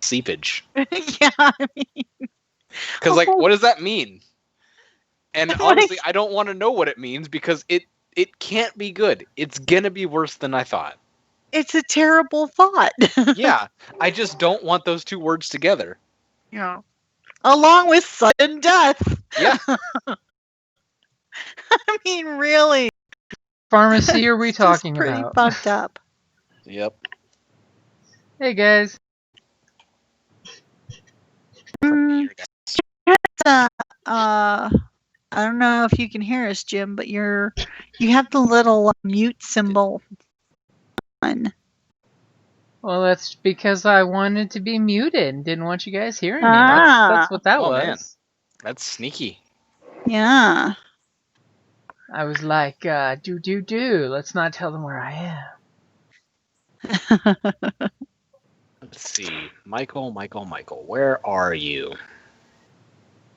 seepage. Yeah, I mean... Because, like, what does that mean? And honestly, I don't want to know what it means because it can't be good. It's gonna be worse than I thought. It's a terrible thought. Yeah, I just don't want those two words together. Yeah. Along with sudden death. Yeah. I mean, really. Pharmacy are we It's talking just pretty about? fucked up. Yep. Hey guys. I don't know if you can hear us, Jim, but you have the little mute symbol on. Well, that's because I wanted to be muted and didn't want you guys hearing me. That's what that was. Man. That's sneaky. Yeah. I was like, do. Let's not tell them where I am. Let's see. Michael, where are you?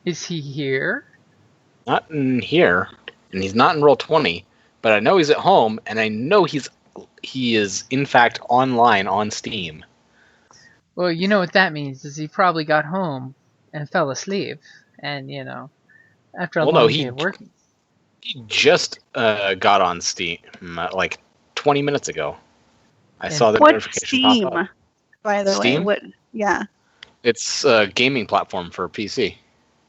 Is he here? Not in here, and he's not in Roll20, but I know he's at home, and I know he is in fact online on Steam. Well, you know what that means is he probably got home and fell asleep, and after a long day of working. He just got on Steam like 20 minutes ago. I saw the notification Steam, pop up. By the Steam? way, yeah. It's a gaming platform for PC.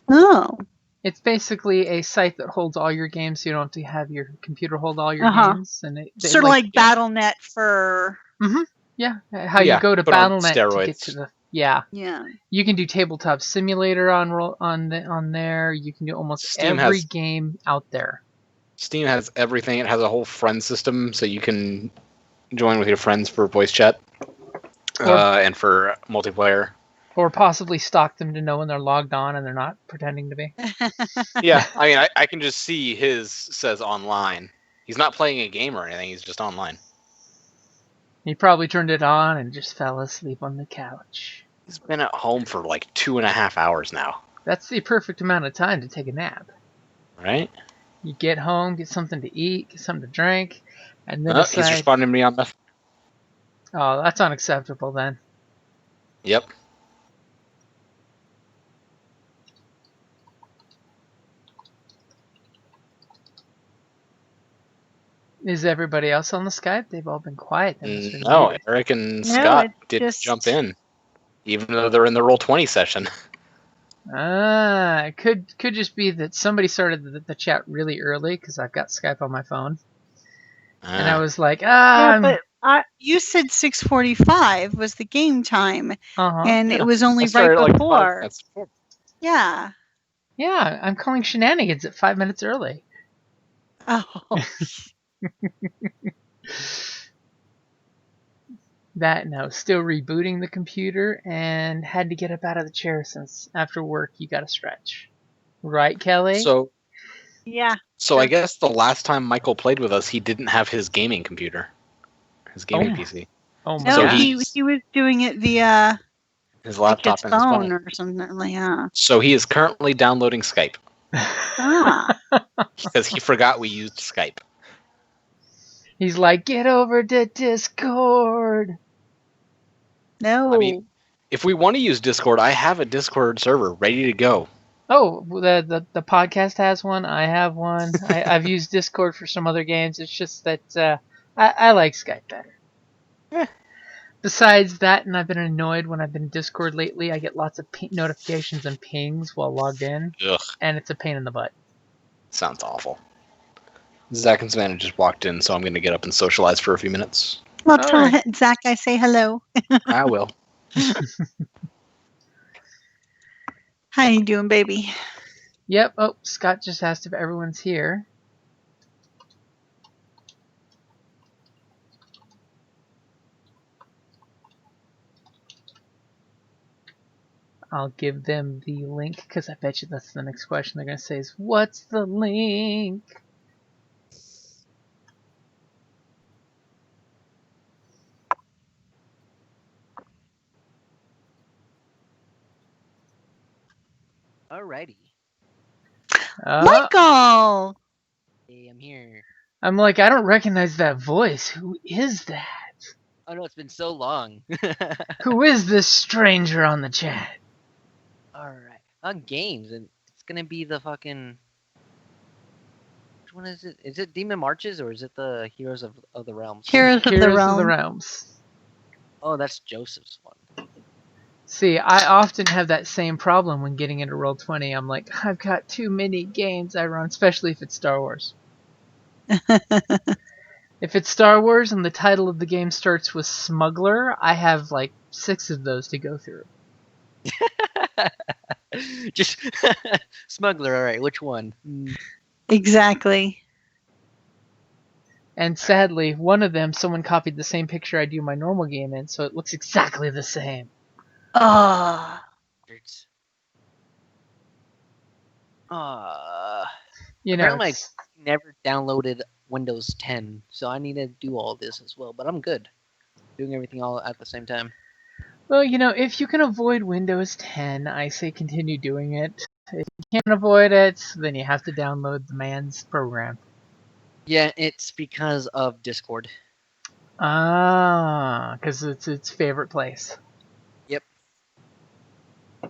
Oh. It's basically a site that holds all your games, so you don't have to have your computer hold all your games. And sort of like Battle.net for... Mm-hmm. Yeah, how you go to Battle.net to get to the... Yeah. Yeah. You can do Tabletop Simulator on there. You can do almost every game out there. Steam has everything. It has a whole friend system, so you can join with your friends for voice chat and for multiplayer. Or possibly stalk them to know when they're logged on and they're not pretending to be. Yeah, I mean, I can just see his says online. He's not playing a game or anything, he's just online. He probably turned it on and just fell asleep on the couch. He's been at home for like 2.5 hours now. That's the perfect amount of time to take a nap. Right? You get home, get something to eat, get something to drink, and then decide... He's responding to me on the... Oh, that's unacceptable then. Yep. Is everybody else on the Skype? They've all been quiet. No, Eric and Scott didn't jump in, even though they're in the Roll20 session. It could just be that somebody started the chat really early because I've got Skype on my phone, and I was like, but you said 6:45 was the game time, and it was only right before. Like yeah. Yeah, I'm calling shenanigans at 5 minutes early. Oh. That and I was still rebooting the computer and had to get up out of the chair since after work you gotta stretch. Right, Kelly? Yeah. So I guess the last time Michael played with us, he didn't have his gaming computer. His gaming PC. Oh my God. He was doing it via his laptop and his phone or something like that. So he is currently downloading Skype. Because he forgot we used Skype. He's like, get over to Discord. No. I mean, if we want to use Discord, I have a Discord server ready to go. Oh, the podcast has one. I have one. I've used Discord for some other games. It's just that I like Skype better. Eh. Besides that, and I've been annoyed when I've been in Discord lately, I get lots of notifications and pings while logged in. Ugh. And it's a pain in the butt. Sounds awful. Zach and Savannah just walked in, so I'm going to get up and socialize for a few minutes. Well, tell Zach I say hello. I will. How you doing, baby? Yep. Oh, Scott just asked if everyone's here. I'll give them the link because I bet you that's the next question they're going to say is, what's the link? Alrighty. Michael! Hey, I'm here. I'm like, I don't recognize that voice. Who is that? Oh no, it's been so long. Who is this stranger on the chat? Alright. On games, and it's gonna be the fucking... Which one is it? Is it Demon Marches, or is it the Heroes of the Realms? Heroes of the Realms. Oh, that's Joseph's one. See, I often have that same problem when getting into Roll20. I'm like, I've got too many games I run, especially if it's Star Wars. If it's Star Wars and the title of the game starts with Smuggler, I have like 6 of those to go through. Just Smuggler, alright, which one? Exactly. And sadly, one of them, someone copied the same picture I do my normal game in, so it looks exactly the same. Ah. You know, apparently I never downloaded Windows 10, so I need to do all this as well, but I'm good. Doing everything all at the same time. well, you know, if you can avoid Windows 10, I say continue doing it. If you can't avoid it, then you have to download the man's program. Yeah, it's because of Discord. Ah, because it's its favorite place. Yep. I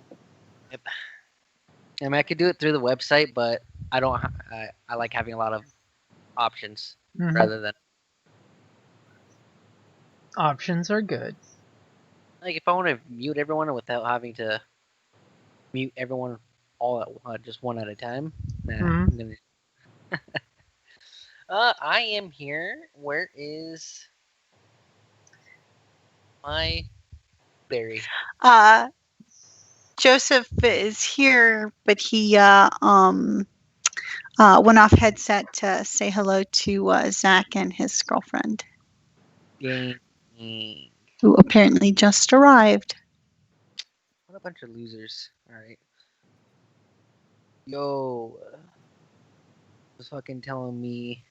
mean, I could do it through the website, but I don't. I like having a lot of options rather than. Options are good. Like if I want to mute everyone without having to mute everyone all at just one at a time. Nah, I'm gonna... I am here. Where is my berry? Joseph is here, but he went off headset to say hello to Zach and his girlfriend, Dang. who apparently just arrived. What a bunch of losers. Alright. Yo. Was fucking telling me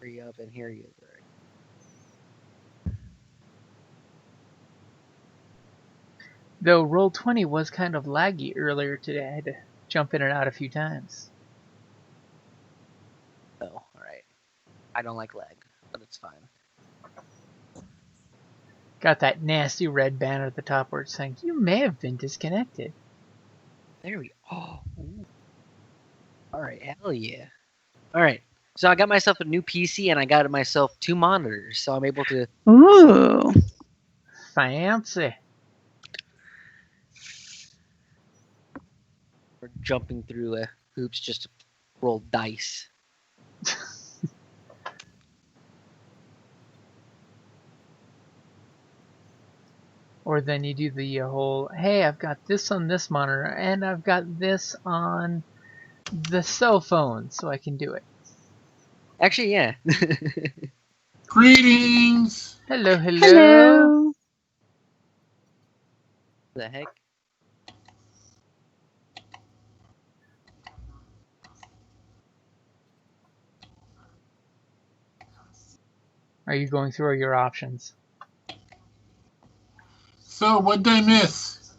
hurry up and here you are. Though Roll20 was kind of laggy earlier today. I had to jump in and out a few times. Oh, alright. I don't like lag, but it's fine. Got that nasty red banner at the top where it's saying, you may have been disconnected. There we go. Oh. Alright, hell yeah. Alright, so I got myself a new PC and I got myself 2 monitors, so I'm able to... Ooh. Fancy. We're jumping through hoops just to roll dice. Or then you do the whole, hey, I've got this on this monitor, and I've got this on the cell phone, so I can do it. Actually, yeah. Greetings! Hello, hello. Hello. The heck? Are you going through your options? So, what did I miss?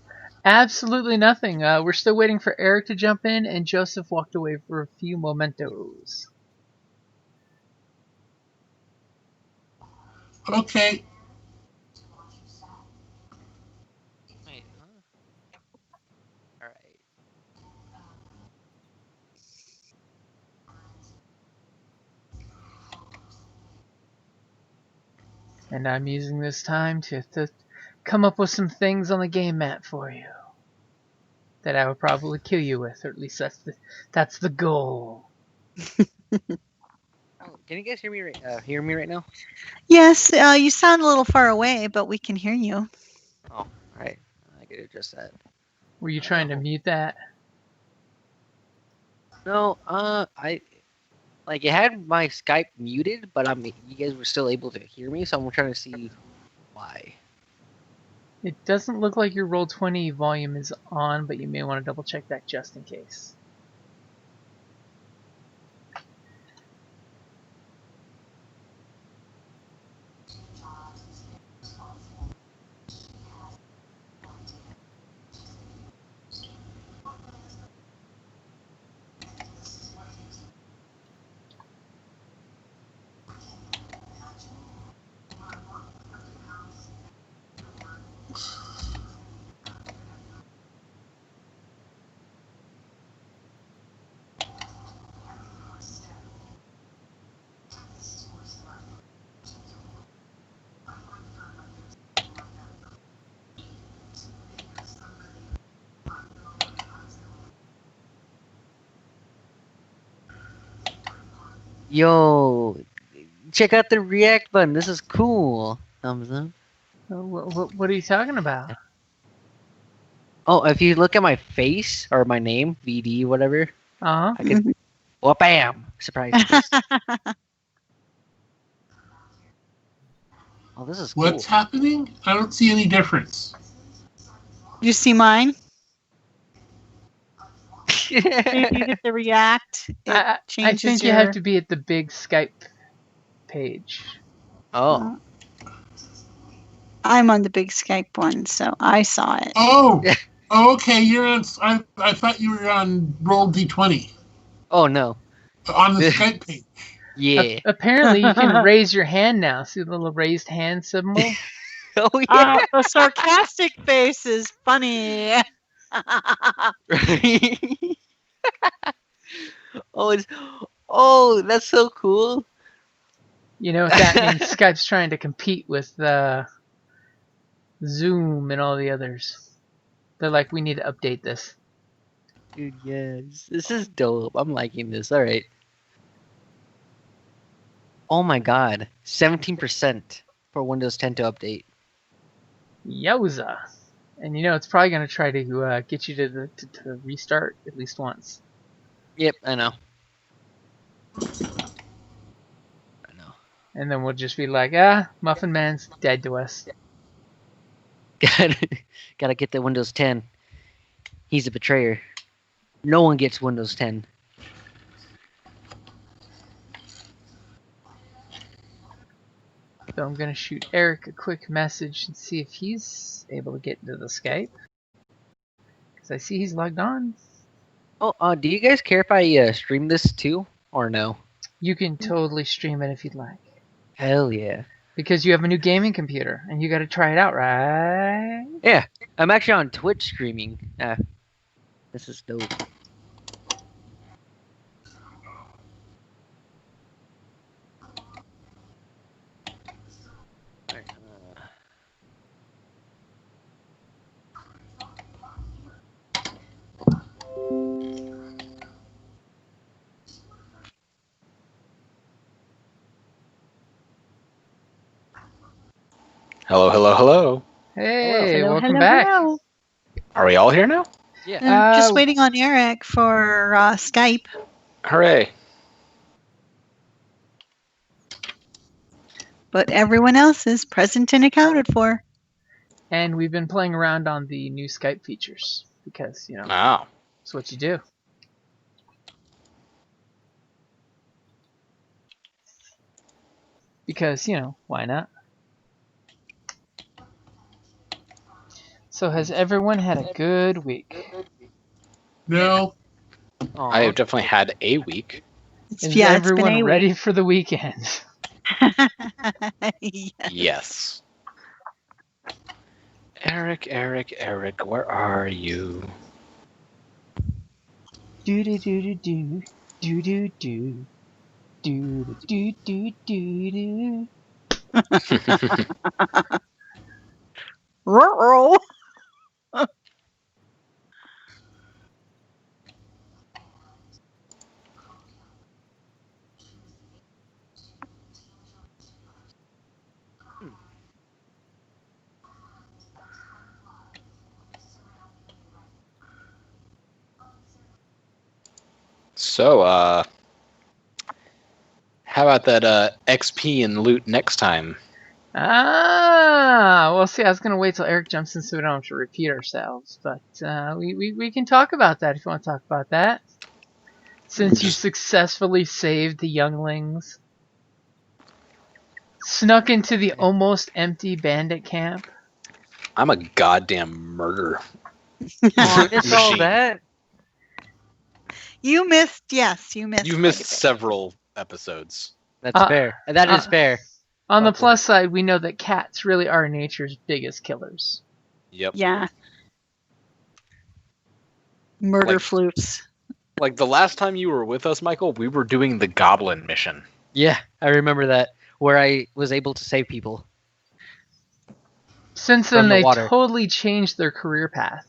Absolutely nothing. We're still waiting for Eric to jump in, and Joseph walked away for a few mementos. Okay. Wait, huh? Alright. And I'm using this time to come up with some things on the game mat for you that I would probably kill you with, or at least that's the goal. Oh, can you guys hear me right now? Yes, you sound a little far away, but we can hear you. Oh, alright. I could adjust that. Were you trying to mute that? No, it had my Skype muted, but you guys were still able to hear me, so I'm trying to see why. It doesn't look like your Roll20 volume is on, but you may want to double check that just in case. Yo, check out the react button. This is cool. Thumbs up. What are you talking about? Oh, if you look at my face or my name, VD, whatever, Uh-huh. I could. Well, bam! Surprise. Oh, this is cool. What's happening? I don't see any difference. You see mine? If you hit the react, it I changes think your... you have to be at the big Skype page. Oh. I'm on the big Skype one, so I saw it. Oh, okay. You're on. I thought you were on Roll D20 Oh no. on the Skype page. Yeah. Apparently, you can raise your hand now. See the little raised hand symbol? Oh yeah. The sarcastic face is funny. Oh, that's so cool. You know what that means? Skype's trying to compete with Zoom and all the others. They're like, we need to update this. Dude, yes. This is dope. I'm liking this. All right. Oh my god. 17% for Windows 10 to update. Yowza. And you know, it's probably going to try to get you to restart at least once. Yep, I know. And then we'll just be like, Muffin Man's dead to us. Gotta get the Windows 10. He's a betrayer. No one gets Windows 10. So I'm going to shoot Eric a quick message and see if he's able to get into the Skype. Because I see he's logged on. Oh, do you guys care if I stream this too? Or no? You can totally stream it if you'd like. Hell yeah. Because you have a new gaming computer, and you got to try it out, right? Yeah, I'm actually on Twitch streaming. This is dope. Hello, hello, hello. Hey, Hello, welcome hello, back. hello. Are we all here now? Yeah. Just waiting on Eric for Skype. Hooray. But everyone else is present and accounted for. And we've been playing around on the new Skype features. Because, you know, Wow. that's what you do. Because, you know, why not? So has everyone had a good week? No. I have definitely had a week. Is it's everyone been a ready for the weekend? week. Yes. Eric, where are you? Do do do do do do do do do do do do do. Ruh-roh. So, how about that XP and loot next time? Well, see, I was gonna wait till Eric jumps in so we don't have to repeat ourselves, but we can talk about that if you want to talk about that. Since you successfully saved the younglings, snuck into the almost empty bandit camp. I'm a goddamn murderer. Oh, it's all Machine. that. You missed, yes, you missed. You've quite missed a bit. several episodes. That's fair. That is fair. On the Okay. plus side, we know that cats really are nature's biggest killers. Yep. Yeah. Murder Like- flutes. Like the last time you were with us, Michael, we were doing the goblin mission. Yeah, I remember that. Where I was able to save people. Since From then, the they water. totally changed their career path.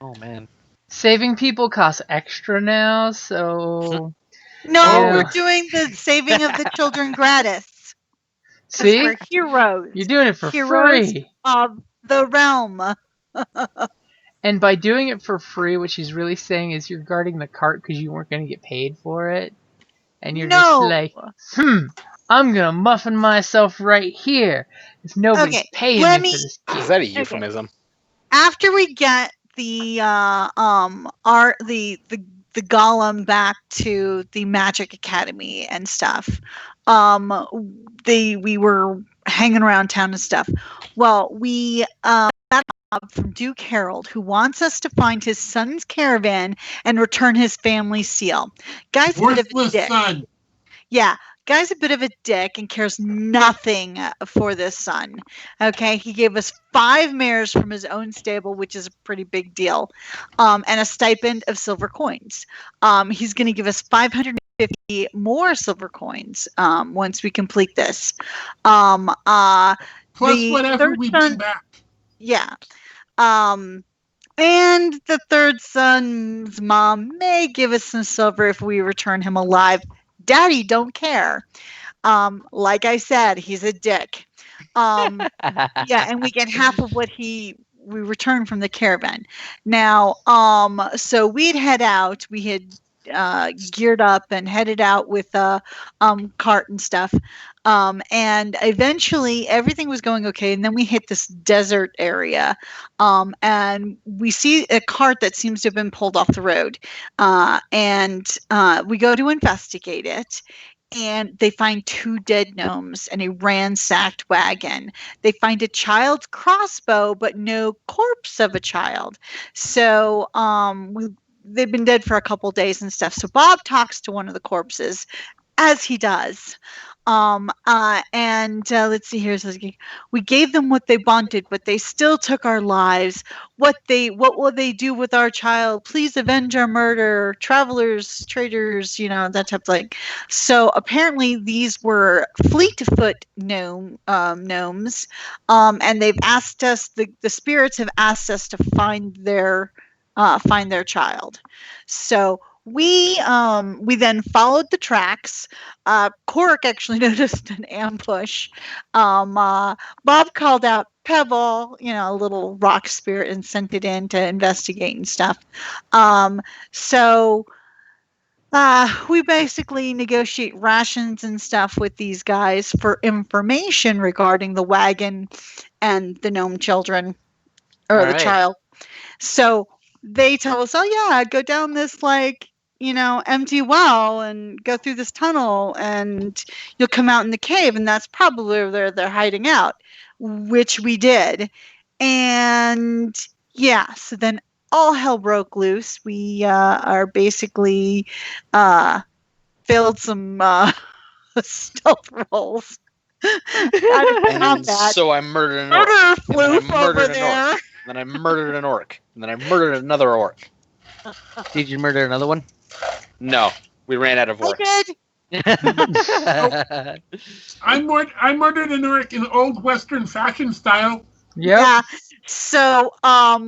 Oh man. Saving people costs extra now, so No, Oh. we're doing the saving of the children gratis. 'Cause See? we're heroes. You're doing it for Heroes free. of the realm. And by doing it for free, what she's really saying is you're guarding the cart because you weren't going to get paid for it. And you're just No. like, I'm going to muffin myself right here if nobody's Okay, paying let me me- for this Is gift. that a euphemism? After we get the the golem back to the Magic Academy and stuff, we were hanging around town and stuff. Well, we got a job from Duke Harold, who wants us to find his son's caravan and return his family seal. Guy's a bit of a Worthless dick. son. Yeah, guy's a bit of a dick and cares nothing for this son. Okay, he gave us 5 mares from his own stable, which is a pretty big deal, and a stipend of silver coins. He's going to give us 550 more silver coins once we complete this. Plus The whatever third we son- bring back. Yeah. And the third son's mom may give us some silver if we return him alive. Daddy don't care. Like I said, he's a dick. Yeah, and we get half of what we return from the caravan. Now, so we'd head out. We had geared up and headed out with a cart and stuff. And eventually everything was going okay. And then we hit this desert area. And we see a cart that seems to have been pulled off the road. And we go to investigate it. And they find 2 dead gnomes and a ransacked wagon. They find a child's crossbow, but no corpse of a child. So they've been dead for a couple days and stuff. So Bob talks to one of the corpses, as he does. Let's see here. So we gave them what they wanted, but they still took our lives. What will they do with our child? Please avenge our murder. Travelers, traitors, that type of thing. So apparently these were Fleetfoot gnomes, and they've asked us. The spirits have asked us to find their child. So we then followed the tracks. Korrick actually noticed an ambush. Bob called out Pebble, a little rock spirit, and sent it in to investigate and stuff. So we basically negotiate rations and stuff with these guys for information regarding the wagon and the gnome children, or All the right. child. So they tell us, oh yeah, go down this empty well and go through this tunnel and you'll come out in the cave, and that's probably where they're hiding out, which we did. And yeah, so then all hell broke loose. We are basically failed some stealth rolls. And so I murdered an orc. Murder And then I floof over murdered an there. orc. Then I murdered an orc. And then I murdered another orc. Did you murder another one? No, we ran out of orcs. I did. I murdered an orc in old Western fashion style. Yep. Yeah. So Shot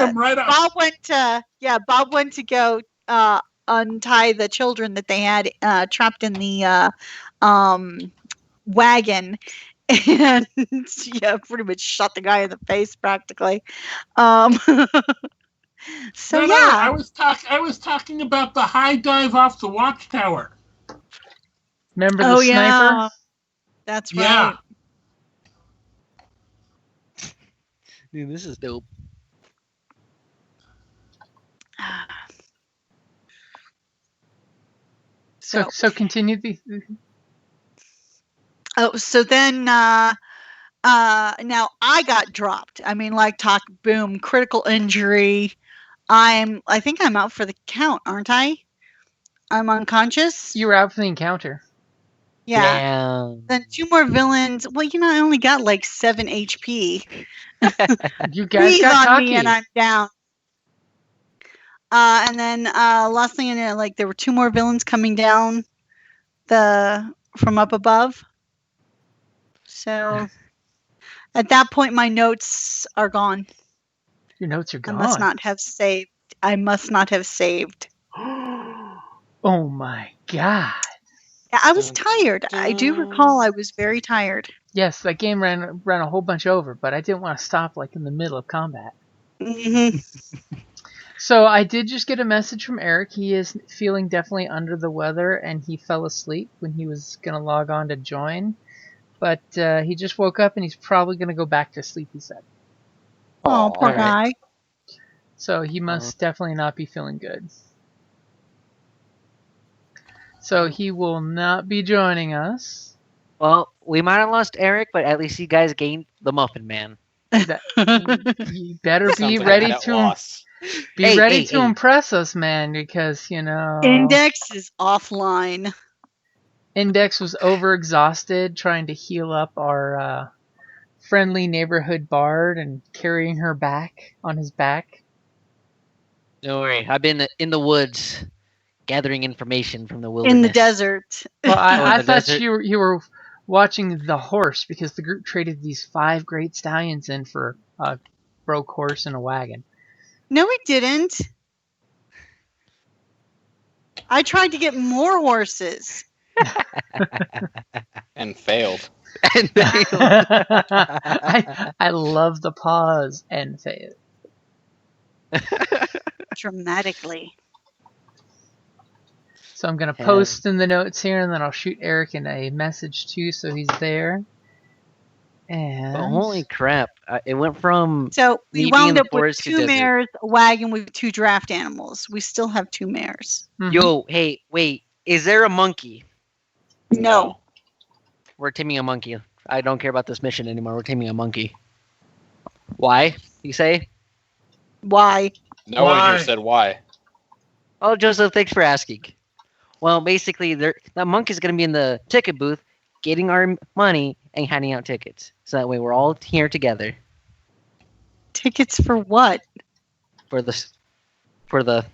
him right up. Bob went to go untie the children that they had trapped in the wagon, and pretty much shot the guy in the face practically. So No, yeah, I was talking about the high dive off the watchtower. Remember the sniper? yeah, that's right. Yeah. Dude, this is dope. So continue the. Oh, so then now I got dropped. I mean, boom, critical injury. I think I'm out for the count, aren't I? I'm unconscious. You were out for the encounter. Yeah. Damn. Then 2 more villains. Well, I only got 7 HP. You guys Breathe got on cocky. me and I'm down. And then last thing I know, there were 2 more villains coming down from up above. So at that point, my notes are gone. Your notes are gone. I must not have saved. Oh my god. I was tired. I do recall I was very tired. Yes, that game ran a whole bunch over, but I didn't want to stop like in the middle of combat. Mm-hmm. So I did just get a message from Eric. He is feeling definitely under the weather, and he fell asleep when he was going to log on to join. But he just woke up, and he's probably going to go back to sleep, he said. Oh, poor alright. guy. So he must definitely not be feeling good. So he will not be joining us. Well, we might have lost Eric, but at least you guys gained the Muffin Man. You better be Sounds like a ready net to loss. Hey. impress us, man, because Index is offline. Index was overexhausted trying to heal up our friendly neighborhood bard and carrying her back on his back. Don't worry, I've been in the woods gathering information from the wilderness. In the desert. Well, in I the thought desert. you were watching the horse because the group traded these 5 great stallions in for a broke horse and a wagon. No, we didn't. I tried to get more horses. And failed. I love the pause and fail. Dramatically. So I'm going to post in the notes here, and then I'll shoot Eric in a message too, so he's there. And But holy crap! It went from So we Me being in wound the up with forest to 2 desert. mares, a wagon with 2 draft animals. We still have 2 mares. Mhm. yo. Hey, wait. Is there a monkey? No. We're taming a monkey. I don't care about this mission anymore. We're taming a monkey. Why? You say? Why? No one Why? here said why. Oh, Joseph, thanks for asking. Well, basically, that monkey's gonna be in the ticket booth, getting our money and handing out tickets. So that way, we're all here together Tickets for what? for the. For the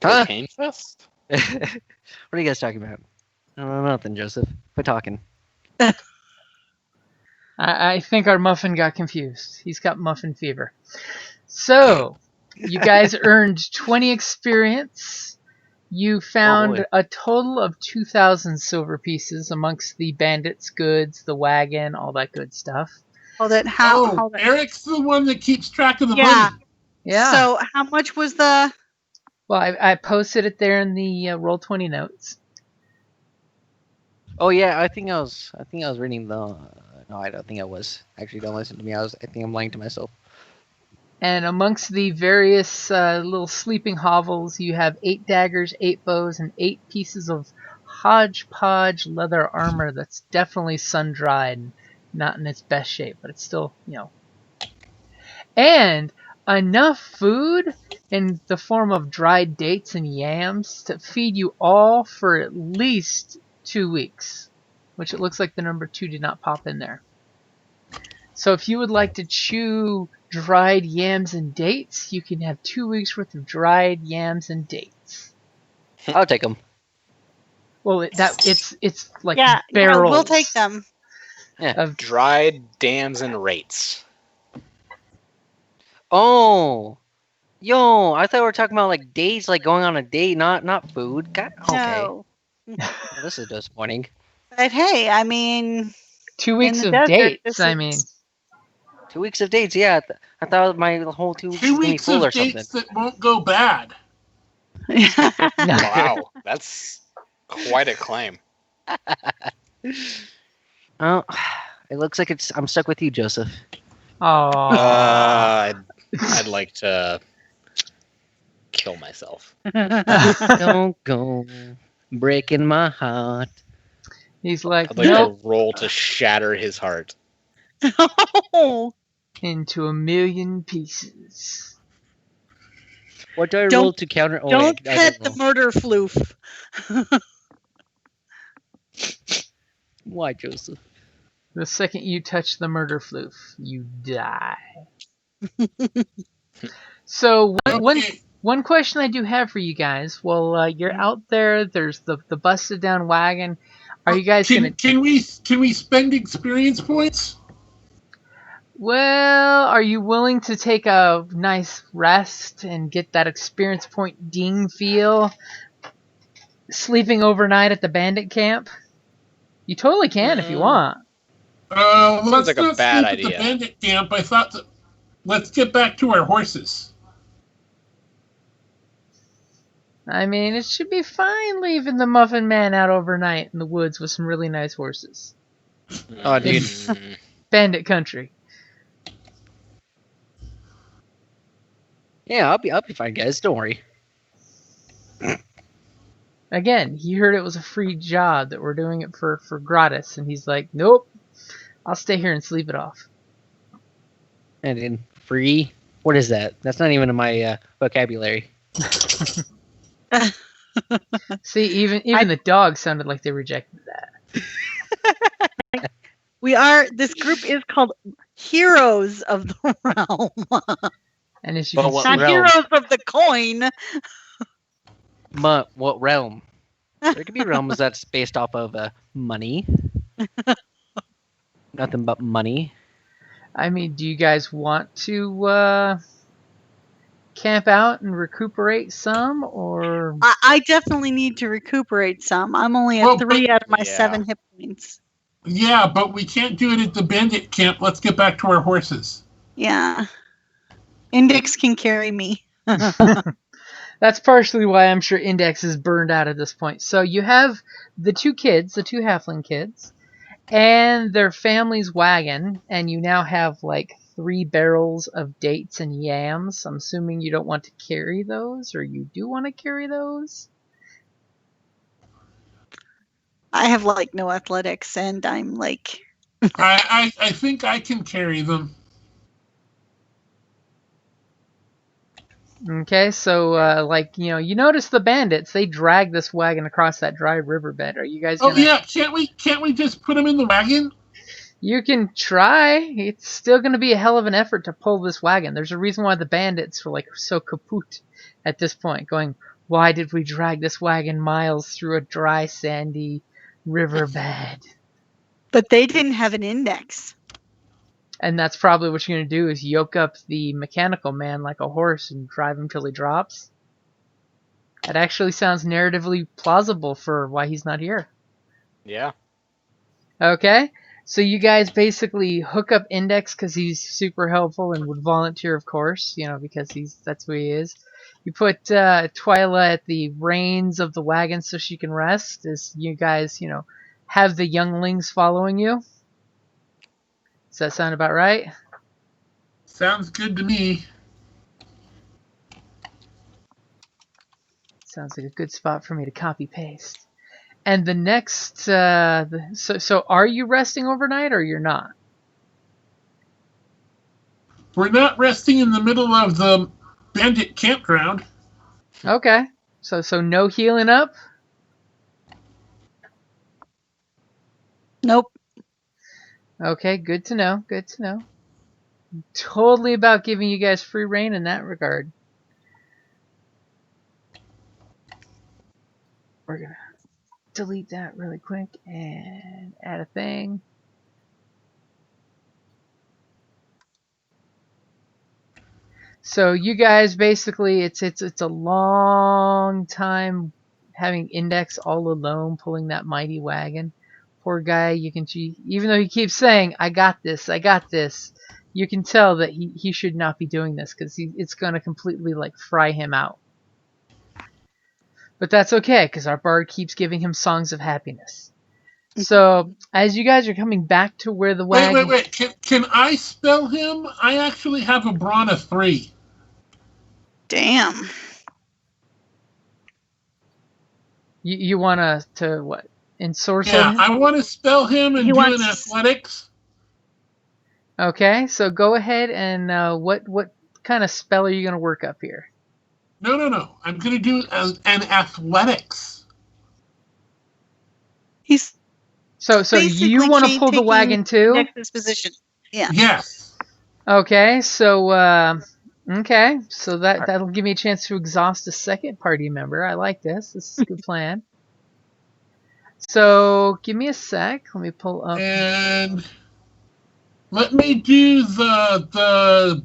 Huh? cocaine fest? What are you guys talking about? I don't know nothing, Joseph. Quit talking. I think our muffin got confused. He's got muffin fever. So, you guys earned 20 experience. You found boy. a total of 2,000 silver pieces amongst the bandits' goods, the wagon, all that good stuff. Oh, that how that, Eric's the one that keeps track of the Yeah. money. Yeah. So how much was the Well, I posted it there in the Roll20 notes. Oh yeah, I think I was reading the. No, I don't think I was. Actually, don't listen to me. I think I'm lying to myself. And amongst the various little sleeping hovels, you have 8 daggers, 8 bows, and 8 pieces of hodgepodge leather armor that's definitely sun-dried and not in its best shape, but it's still, And enough food in the form of dried dates and yams to feed you all for at least 2 weeks, which it looks like the number 2 did not pop in there. So if you would like to chew dried yams and dates, you can have 2 weeks worth of dried yams and dates. I'll take them. Well, it's like yeah? barrels. We'll take them. Of, Dried dams and rates. Oh, yo! I thought we were talking about like dates, like going on a date, not food. God, okay. No. Well, this is disappointing. But hey, I mean, 2 weeks the of desert, dates. this I is- mean, 2 weeks of dates. Yeah, I thought my whole 2 weeks 2 was gonna be weeks full of or something. dates that won't go bad. Wow, that's quite a claim. Oh, it looks like I'm stuck with you, Joseph. oh. I'd like to kill myself. Don't go breaking my heart. He's like, I'd like nope, to roll to shatter his heart. Oh, into a million pieces. What do I Don't- roll to counter? Oh, don't wait, I pet don't the know. murder floof. Why, Joseph? The second you touch the murder floof, you die. So Okay. one question I do have for you guys. Well, you're out there. There's the busted down wagon. Are you guys Can we spend experience points? Well, are you willing to take a nice rest and get that experience point ding feel? Sleeping overnight at the bandit camp? You totally can if you want. Let's like a not bad sleep at the idea. bandit camp. I thought that. Let's get back to our horses. I mean, it should be fine leaving the Muffin Man out overnight in the woods with some really nice horses. Oh, dude. Bandit country. Yeah, I'll be fine, guys. Don't worry. Again, he heard it was a free job, that we're doing it for gratis, and he's like, nope, I'll stay here and sleep it off. And in free? What is that? That's not even in my vocabulary. See, even the dog sounded like they rejected that. This group is called Heroes of the Realm. And as you Well, can what see, Not realm? Heroes of the Coin. What realm? There could be realms that's based off of money. Nothing but money. I mean, do you guys want to camp out and recuperate some, or I definitely need to recuperate some. I'm only at Well, 3 out of my yeah. 7 hit points. Yeah, but we can't do it at the bandit camp. Let's get back to our horses. Yeah. Index can carry me. that's partially why I'm sure Index is burned out at this point. So you have the two halfling kids, and their family's wagon, and you now have like 3 barrels of dates and yams. I'm assuming you don't want to carry those, or you do want to carry those? I have like no athletics, and I'm like, I think I can carry them. Okay, so like you notice the bandits, they drag this wagon across that dry riverbed. Are you guys Oh gonna? yeah, can't we just put them in the wagon? You can try. It's still going to be a hell of an effort to pull this wagon. There's a reason why the bandits were like so kaput at this point, going, why did we drag this wagon miles through a dry, sandy riverbed? but they didn't have an index. And that's probably what you're going to do, is yoke up the mechanical man like a horse and drive him till he drops. That actually sounds narratively plausible for why he's not here. Yeah. Okay, so you guys basically hook up Index because he's super helpful and would volunteer, of course, because that's who he is. You put Twyla at the reins of the wagon so she can rest, as you guys, have the younglings following you. Does that sound about right? Sounds good to me. Sounds like a good spot for me to copy paste. And the next, so are you resting overnight or you're not? We're not resting in the middle of the bandit campground. Okay, so no healing up. Nope. Okay, good to know. Good to know. Totally about giving you guys free reign in that regard. We're gonna delete that really quick and add a thing. So you guys basically, it's a long time having Index all alone pulling that mighty wagon. Poor guy, you can see, even though he keeps saying, I got this, you can tell that he should not be doing this, because it's going to completely like fry him out. But that's okay, because our bard keeps giving him songs of happiness. So as you guys are coming back to where the wagon... Wait. Can I spell him? I actually have a brawn of 3. Damn. You want to what? Ensorcel Yeah, him? I want to spell him and He do wants- an athletics. Okay, so go ahead and what kind of spell are you going to work up here? No. I'm going to do an athletics. He's So basically you want to pull the taking wagon too? Index's position. Yeah. Yes. Okay, so that'll give me a chance to exhaust a second party member. I like this. This is a good plan. So give me a sec. Let me pull up. And Let me do the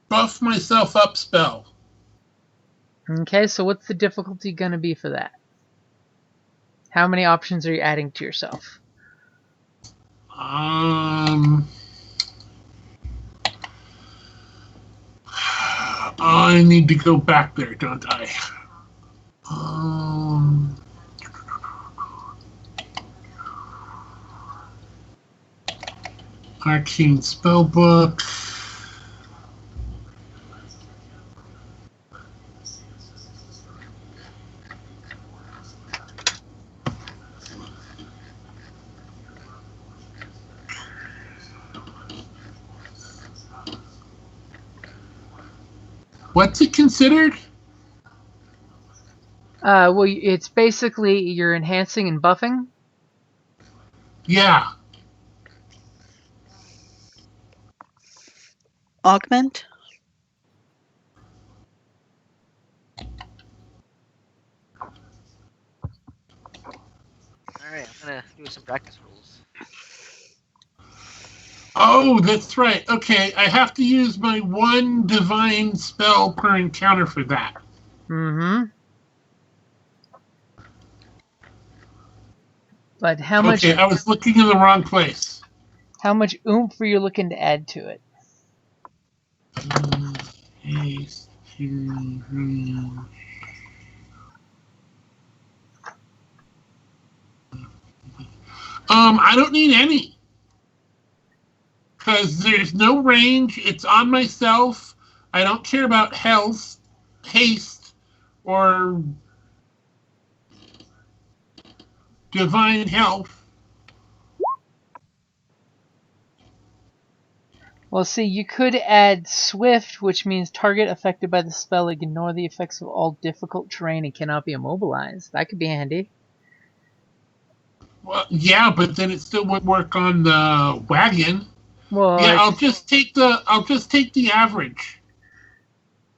buff myself up spell. Okay, so what's the difficulty going to be for that? How many options are you adding to yourself? I need to go back there, don't I? Arcane Spellbook. What's it considered? Well, it's basically you're enhancing and buffing. Yeah. Augment? Alright, I'm gonna do some practice rules. Oh, that's right. Okay, I have to use my one divine spell per encounter for that. Mm-hmm. But how much? Okay, I was looking in the wrong place. How much oomph are you looking to add to it? Haste, I don't need any. Because there's no range. It's on myself. I don't care about health, haste, or divine health. Well, see, you could add Swift, which means target affected by the spell ignore the effects of all difficult terrain and cannot be immobilized. That could be handy. Well, yeah, but then it still wouldn't work on the wagon. Well, Yeah, I'll just take the average.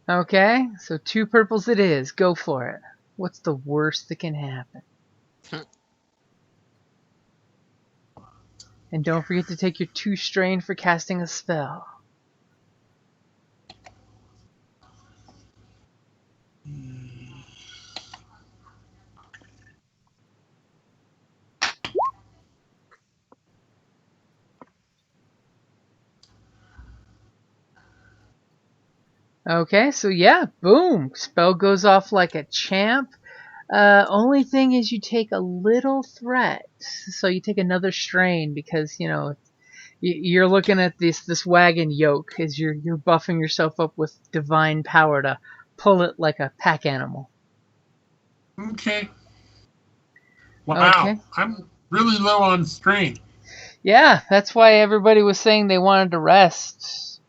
Okay, so 2 purples it is. Go for it. What's the worst that can happen? And don't forget to take your 2 strain for casting a spell. Okay, so yeah, boom! Spell goes off like a champ. Only thing is you take a little threat. So you take another strain because, you know, you're looking at this wagon yoke as you're buffing yourself up with divine power to pull it like a pack animal. Okay. Wow, Okay. I'm really low on strain. Yeah, that's why everybody was saying they wanted to rest.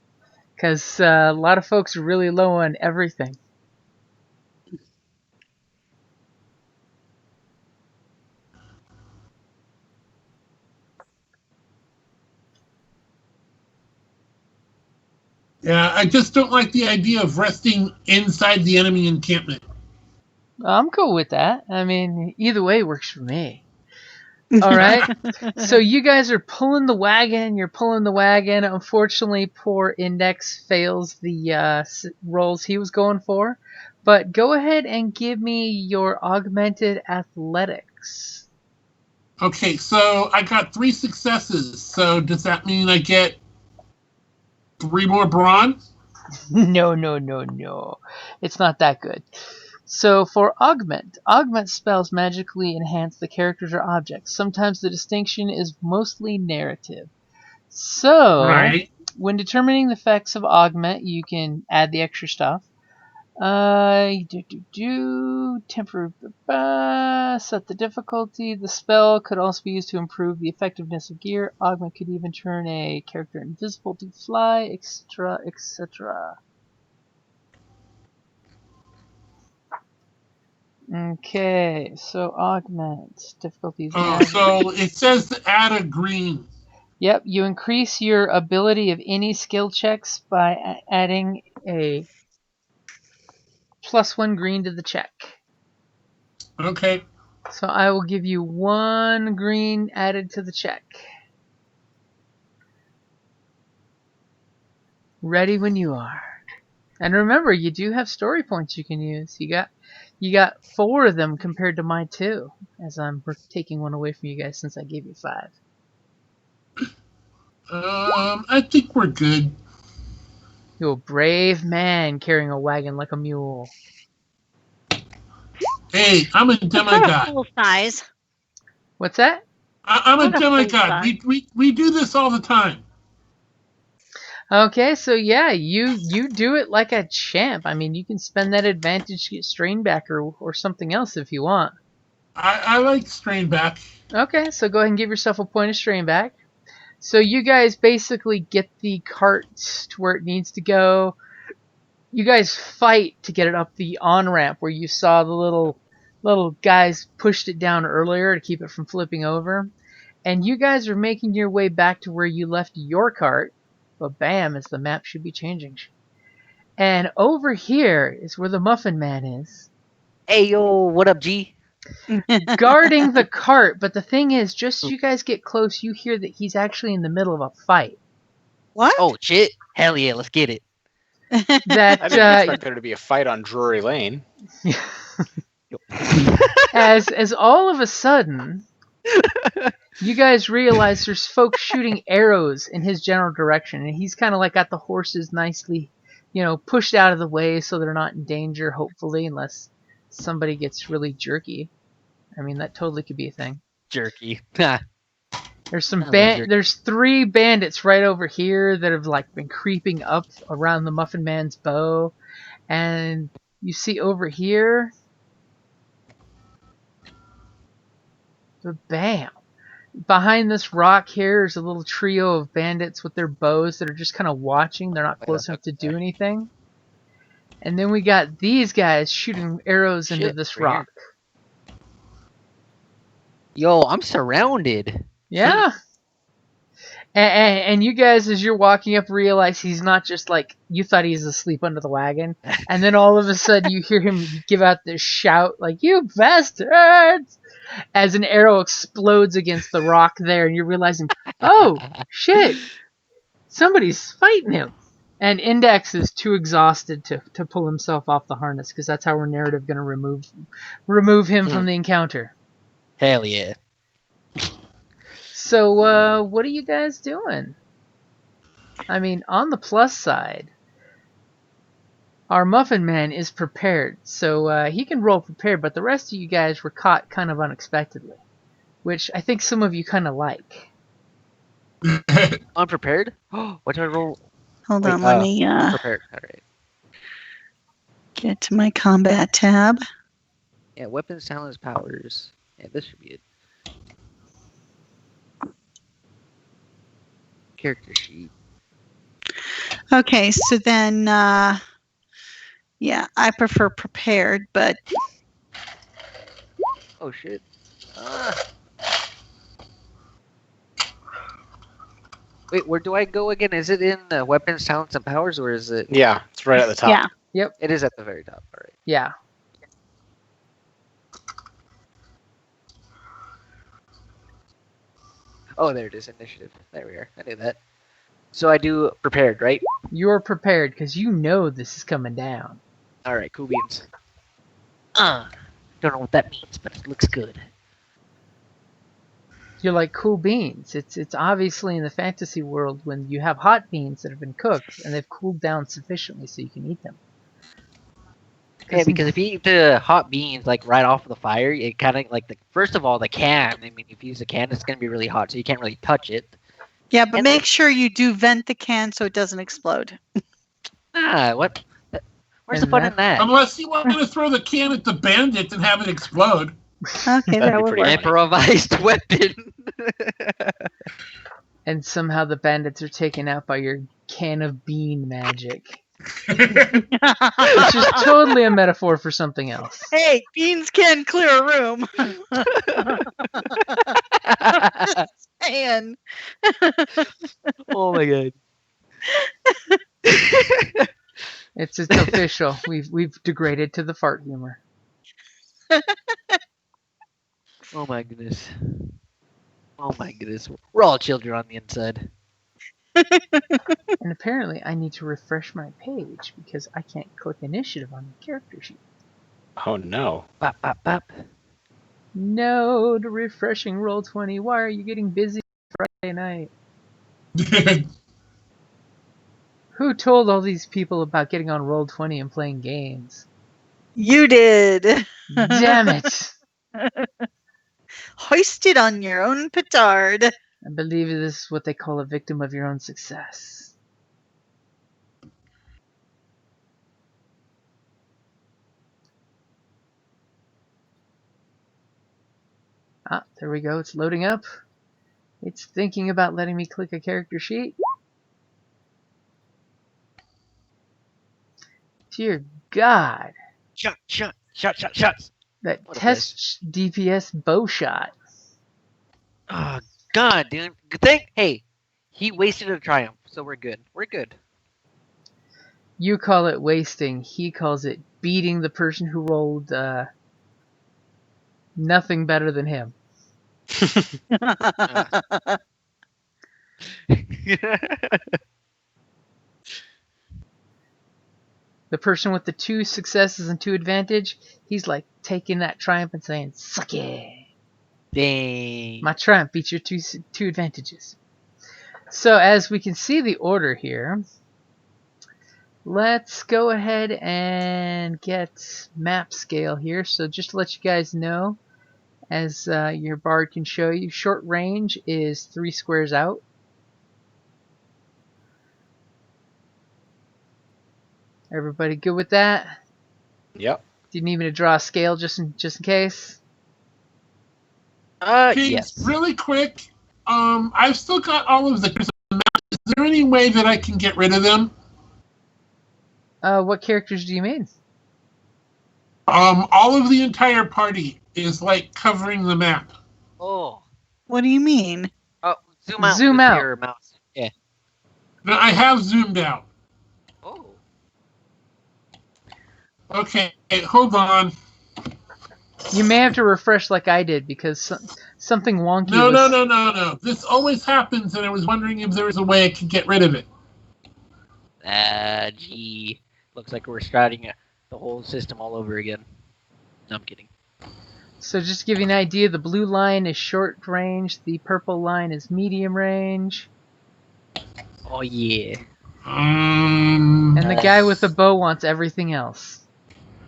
Because a lot of folks are really low on everything. Yeah, I just don't like the idea of resting inside the enemy encampment. I'm cool with that. I mean, either way works for me. All right. So you guys are pulling the wagon. You're pulling the wagon. Unfortunately, poor Index fails the rolls he was going for. But go ahead and give me your augmented athletics. Okay, so I got 3 successes. So does that mean I get 3 more brawn? No. It's not that good. So for augment spells magically enhance the characters or objects. Sometimes the distinction is mostly narrative. So, Right. when determining the effects of augment, you can add the extra stuff. Temporary, set the difficulty. The spell could also be used to improve the effectiveness of gear. Augment could even turn a character invisible to fly, etc., etc. Okay, so augment difficulties. Oh, so it says to add a green. Yep, you increase your ability of any skill checks by adding a +1 green to the check. Okay. So I will give you 1 green added to the check. Ready when you are. And remember, you do have story points you can use. You got 4 of them compared to my 2, as I'm taking one away from you guys since I gave you 5. I think we're good. You're a brave man carrying a wagon like a mule. Hey, I'm a Not a demigod. full size. What's that? I'm a Not a full demigod. size. We do this all the time. Okay, so yeah, you do it like a champ. I mean, you can spend that advantage to get strain back or something else if you want. I like strain back. Okay, so go ahead and give yourself a point of strain back. So you guys basically get the cart to where it needs to go. You guys fight to get it up the on-ramp where you saw the little guys pushed it down earlier to keep it from flipping over. And you guys are making your way back to where you left your cart. But bam, as the map should be changing. And over here is where the Muffin Man is. Hey, yo, what up, G? Guarding the cart. But the thing is, just as you guys get close, you hear that he's actually in the middle of a fight. What? Oh, shit. Hell yeah, let's get it. That I didn't expect there to be a fight on Drury Lane. as all of a sudden, you guys realize there's folks shooting arrows in his general direction, and he's kind of like got the horses nicely, pushed out of the way so they're not in danger, hopefully, unless somebody gets really jerky. I mean, that totally could be a thing. Jerky. There's jerky. There's 3 bandits right over here that have been creeping up around the Muffin Man's bow, and you see over here. But bam! Behind this rock here is a little trio of bandits with their bows that are just kind of watching. They're not close enough to do anything. And then we got these guys shooting arrows into this we're here. rock. Yo, I'm surrounded. Yeah. And you guys, as you're walking up, realize he's not just you thought he was asleep under the wagon. And then all of a sudden you hear him give out this shout "You bastards!" as an arrow explodes against the rock there. And you're realizing, oh, shit, somebody's fighting him. And Index is too exhausted to pull himself off the harness because that's how we're narrative going to remove him from the encounter. Hell yeah. So, what are you guys doing? I mean, on the plus side, our Muffin Man is prepared, so he can roll prepared, but the rest of you guys were caught kind of unexpectedly, which I think some of you kind of like. Unprepared? What do I roll? Hold on, let me Prepared. All right. get to my combat tab. Yeah, weapons, talents, powers. Yeah, this should be it. Character sheet. Okay, so then, yeah, I prefer prepared, but Oh shit. Wait, where do I go again? Is it in weapons, talents, and powers, or is it? Yeah, it's right at the top. yeah. Yep. It is at the very top. All right. Yeah. Oh, there it is. Initiative. There we are. I knew that. So I do prepared, right? You're prepared because you know this is coming down. All right. Cool beans. Don't know what that means, but it looks good. You're like cool beans. It's obviously in the fantasy world when you have hot beans that have been cooked and they've cooled down sufficiently so you can eat them. Yeah, because if you eat the hot beans right off of the fire, it kind of first of all the can. I mean, if you use a can, it's gonna be really hot, so you can't really touch it. Yeah, but make sure you do vent the can so it doesn't explode. What? Where's the fun in that? Unless you want to throw the can at the bandit and have it explode. Okay, that would work. Improvised weapon. And somehow the bandits are taken out by your can of bean magic. Which is totally a metaphor for something else. Hey, beans can clear a room. Just saying. Oh my god. It's official. We've degraded to the fart humor. Oh my goodness. Oh my goodness. We're all children on the inside. And apparently I need to refresh my page because I can't click initiative on the character sheet. Oh no. Bop, bop, bop. No to refreshing Roll20. Why are you getting busy Friday night? Who told all these people about getting on Roll20 and playing games? You did. Damn it! Hoist it on your own petard. I believe this is what they call a victim of your own success. Ah, there we go. It's loading up. It's thinking about letting me click a character sheet. Dear God. Shots. That What a test DPS bow shot. Oh, God, dude. Good thing. Hey, he wasted a triumph, so we're good. We're good. You call it wasting. He calls it beating the person who rolled nothing better than him. The person with the 2 successes and 2 advantage, he's like taking that triumph and saying, "Suck it." Dang. My triumph beats your 2 advantages. So as we can see the order here, let's go ahead and get map scale here. So just to let you guys know, as your bard can show you, short range is 3 squares out. Everybody good with that? Yep. Do you need me to draw a scale just in case? Yes. Really quick. I've still got all of the maps. Is there any way that I can get rid of them? What characters do you mean? All of the entire party is like covering the map. Oh. What do you mean? Oh, zoom out. Zoom with out. Your mouse. Yeah. No, I have zoomed out. Oh. Okay, hold on. You may have to refresh like I did because something wonky No, was... no. This always happens, and I was wondering if there was a way I could get rid of it. Gee. Looks like we're starting the whole system all over again. No, I'm kidding. So just to give you an idea, the blue line is short range, the purple line is medium range, Oh, yeah. and the guy with the bow wants everything else.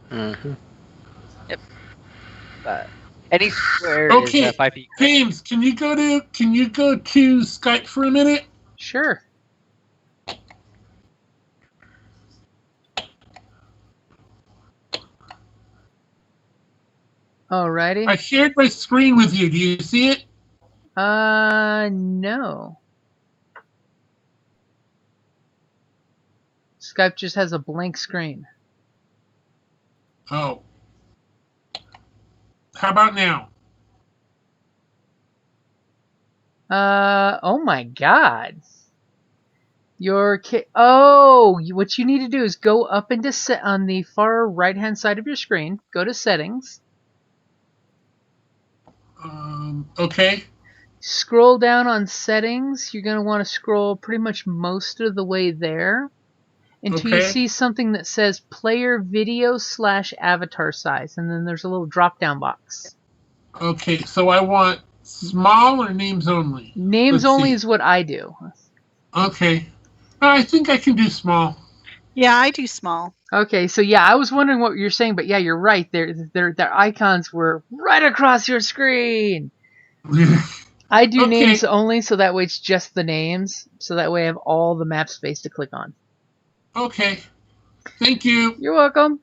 Mm-hmm. Any square Okay, is 5 feet. James, can you go to Skype for a minute? Sure. Alrighty. I shared my screen with you. Do you see it? No. Skype just has a blank screen. Oh. How about now? Oh my God. What you need to do is go up into on the far right-hand side of your screen. Go to settings. Okay. Scroll down on settings. You're going to want to scroll pretty much most of the way there until you see something that says player video / avatar size, and then there's a little drop-down box. Okay, so I want small or names only? Names only is what I do. Okay. I think I can do small. Yeah, I do small. Okay, so yeah, I was wondering what you're saying, but yeah, you're right. Their icons were right across your screen. I do names only, so that way it's just the names. So that way I have all the map space to click on. Okay. Thank you. You're welcome.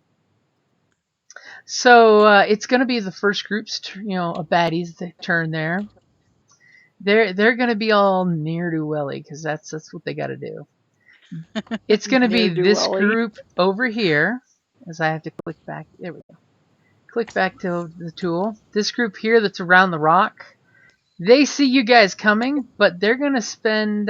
So it's going to be the first group's, a baddie's turn there. They're going to be all ne'er-do-welly because that's what they got to do. It's going to be this group over here, as I have to click back. There we go. Click back to the tool. This group here that's around the rock, they see you guys coming, but they're going to spend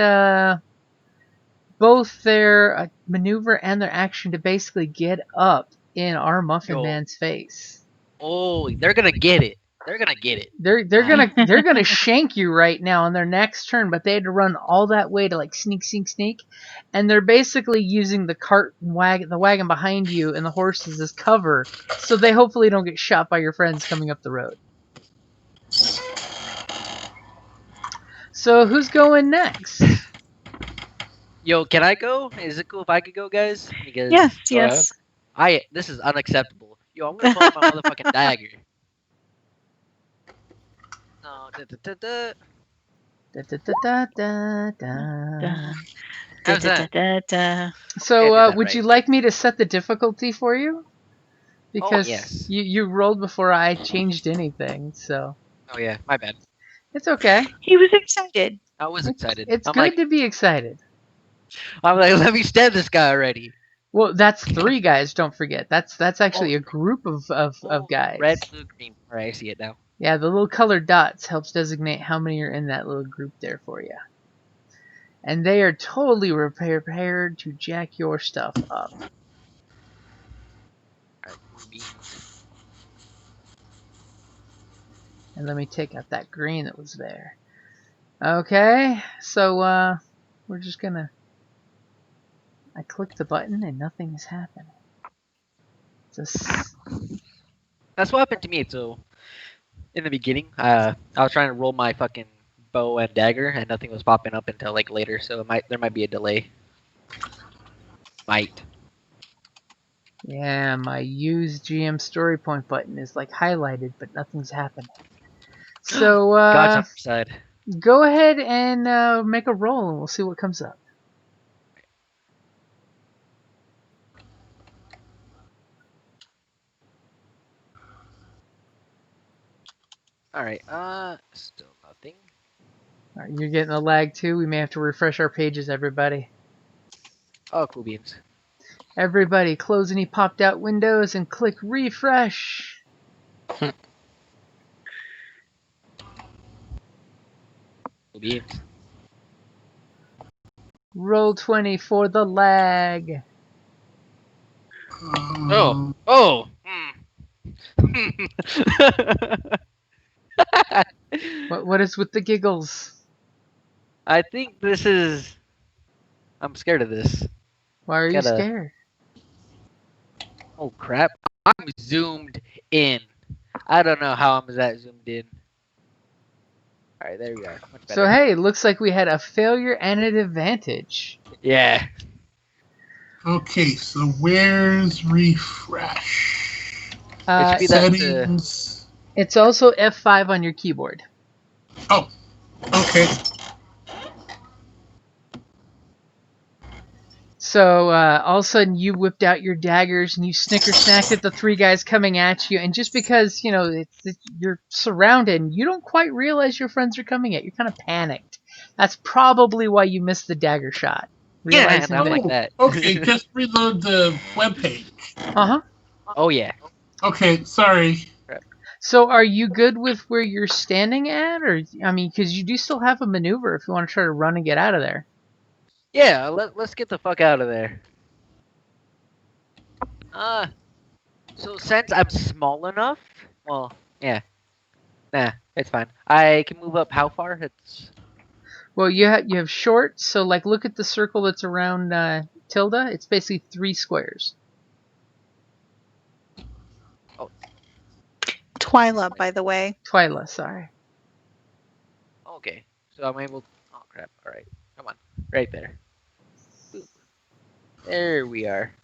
both their maneuver and their action to basically get up in our Muffin Man's face. Oh, they're going to get it. They're gonna get it. They're gonna shank you right now on their next turn, but they had to run all that way to like sneak, and they're basically using the cart and the wagon behind you and the horses as cover, so they hopefully don't get shot by your friends coming up the road. So who's going next? Yo, can I go? Is it cool if I could go, guys? Because Yes. this is unacceptable. Yo, I'm gonna pull out my motherfucking dagger. No, How's that? So that would right. you like me to set the difficulty for you? Because yes. you rolled before I changed anything, so Oh yeah, my bad. it's okay. He was excited. I was excited. It's I'm good like, to be excited. let me stab this guy already. Well, that's 3 guys. Don't forget. That's actually a group of guys. Red, blue, green. Alright, I see it now. Yeah, the little colored dots helps designate how many are in that little group there for you. And they are totally prepared to jack your stuff up. Alright, And let me take out that green that was there. Okay, so we're just gonna... I click the button and nothing is happening. Just... That's what happened to me. So, in the beginning, I was trying to roll my fucking bow and dagger, and nothing was popping up until like later. So there might be a delay. Might. Yeah, my use GM story point button is like highlighted, but nothing's happening. So God's on our side. go ahead and make a roll, and we'll see what comes up. All right. Still nothing. All right, you're getting a lag too. We may have to refresh our pages, everybody. Oh, cool beans. Everybody, close any popped out windows and click refresh. Cool beans. Roll 20 for the lag. Oh. What is with the giggles? I think this is. I'm scared of this. Why are you Gotta- scared? Oh crap! I'm zoomed in. I don't know how I'm that zoomed in. All right, there we are. Much better. So hey, it looks like we had a failure and an advantage. Yeah. Okay, so where's refresh? It should be that. Settings. It's also F5 on your keyboard. Oh, okay. So all of a sudden you whipped out your daggers and you snicker-snacked at the 3 guys coming at you. And just because, you know, you're surrounded and you don't quite realize your friends are coming at you, you're kind of panicked. That's probably why you missed the dagger shot. Yeah, Realizing I'm that- like that. Okay, just reload the webpage. Uh-huh. Oh yeah. Okay, sorry. So are you good with where you're standing at? Or, I mean, because you do still have a maneuver if you want to try to run and get out of there. Yeah. Let's get the fuck out of there. So since I'm small enough, well, yeah. Nah, it's fine. I can move up how far? It's. Well, you have short, so like look at the circle that's around Tilda. It's basically 3 squares. Twyla, by the way. Twyla, sorry. Okay. So I'm able. Oh crap! All right. Come on. Right there. Boop. There we are.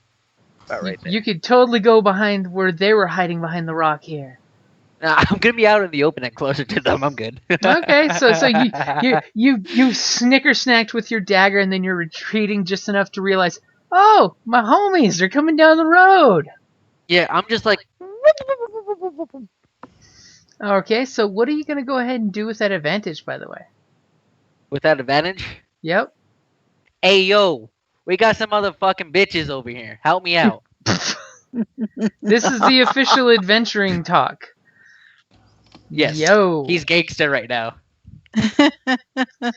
About right there. You could totally go behind where they were hiding behind the rock here. Nah, I'm gonna be out in the open and closer to them. I'm good. Okay, so you snicker-snacked with your dagger, and then you're retreating just enough to realize, oh, my homies, they're coming down the road. Yeah, I'm just like. Okay, so what are you gonna go ahead and do with that advantage, by the way? With that advantage. Yep. Hey yo, we got some motherfucking bitches over here. Help me out. This is the official adventuring talk. Yes. Yo. He's gangster right now.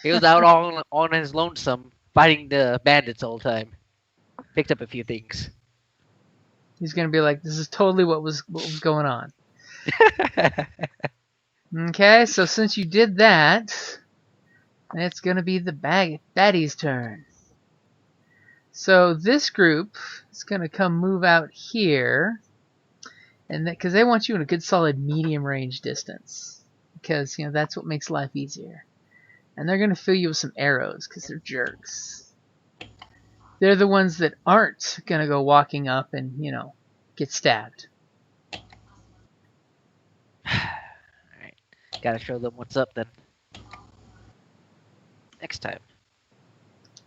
He was out on his lonesome fighting the bandits all the time. Picked up a few things. He's gonna be like, this is totally what was going on. Okay, so since you did that, it's going to be the baddie's turn. So this group is going to come move out here, and because they want you in a good solid medium range distance, because that's what makes life easier. And they're going to fill you with some arrows because they're jerks. They're the ones that aren't going to go walking up and get stabbed. Alright. Gotta show them what's up then. Next time.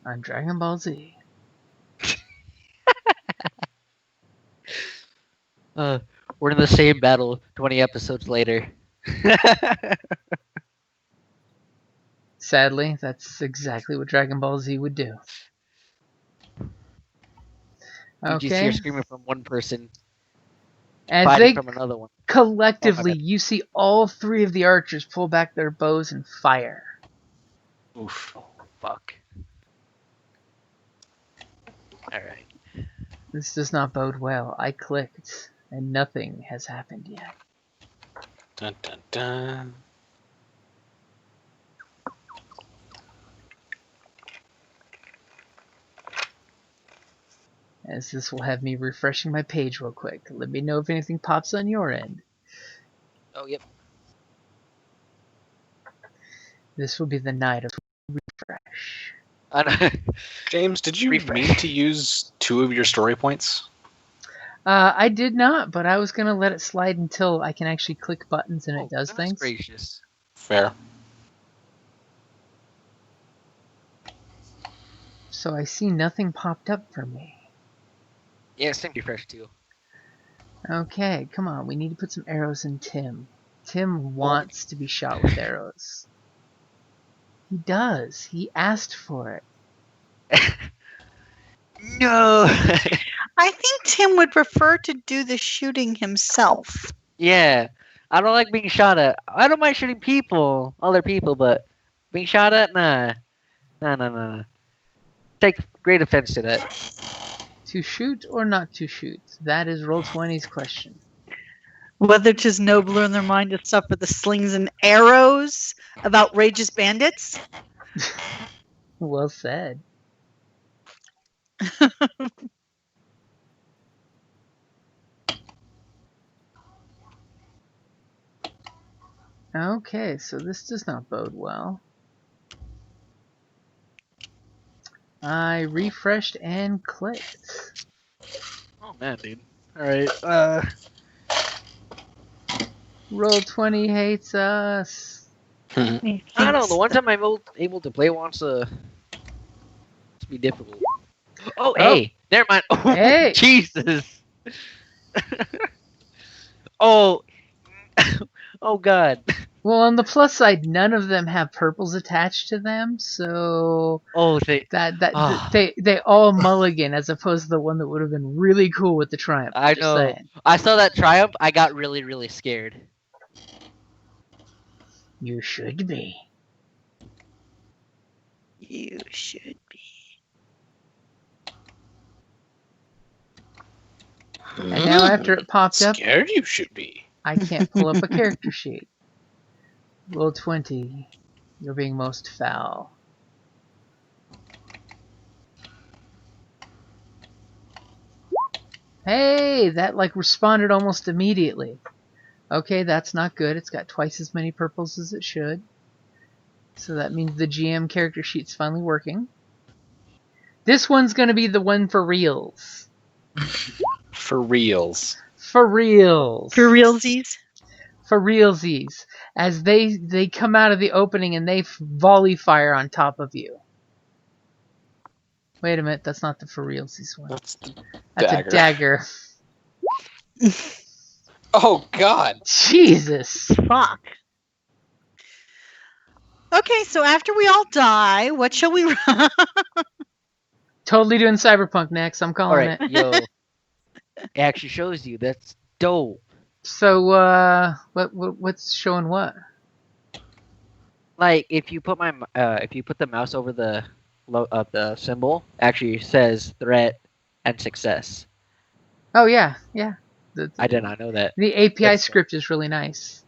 On Dragon Ball Z. We're in the same battle 20 episodes later. Sadly, that's exactly what Dragon Ball Z would do. You just Okay. hear screaming from one person, As fighting they from another one. collectively, Oh my God. you see all three of the archers pull back their bows and fire. Oof. Oh, fuck. Alright. This does not bode well. I clicked, and nothing has happened yet. Dun, dun, dun. As this will have me refreshing my page real quick. Let me know if anything pops on your end. Oh, yep. This will be the night of refresh. James, did you Refresh. mean to use 2 of your story points? I did not, but I was going to let it slide until I can actually click buttons and it does goodness things. gracious. Fair. So I see nothing popped up for me. Yeah, same refresh too. Okay, come on. We need to put some arrows in Tim. Tim wants to be shot with arrows. He does. He asked for it. No! I think Tim would prefer to do the shooting himself. Yeah. I don't like being shot at. I don't mind shooting people, other people, but being shot at? Nah. Nah. Take great offense to that. To shoot or not to shoot? That is Roll20's question. Whether 'tis nobler in their mind to suffer the slings and arrows of outrageous bandits. Well said. Okay, so this does not bode well. I refreshed and clicked. Oh man, dude. Alright, Roll20 hates us. I don't know, the one time I'm able to play wants to be difficult. Oh, hey! Never mind. Oh, Hey! Jesus! Oh! Oh god. Well, on the plus side, none of them have purples attached to them, so Oh, they... they all mulligan as opposed to the one that would have been really cool with the triumph. I Just know. saying. I saw that triumph, I got really, really scared. You should be. You should be. And now after it popped up, Scared you should be. I can't pull up a character sheet. Roll 20. You're being most foul. Hey, that responded almost immediately. Okay, that's not good. It's got twice as many purples as it should. So that means the GM character sheet's finally working. This one's going to be the one for reals. For reals. For reals. For realsies. For realsies. As they come out of the opening and they volley fire on top of you. Wait a minute, that's not the for realsies one. That's the That's dagger. a dagger. Oh, God. Jesus. Fuck. Okay, so after we all die, what shall we run? Totally doing Cyberpunk next. I'm calling Alright, it. yo. It actually shows you. That's dope. So, what's showing what? Like, if you put the mouse over the symbol, actually says threat and success. Oh yeah. I did not know that. The API That's- script is really nice.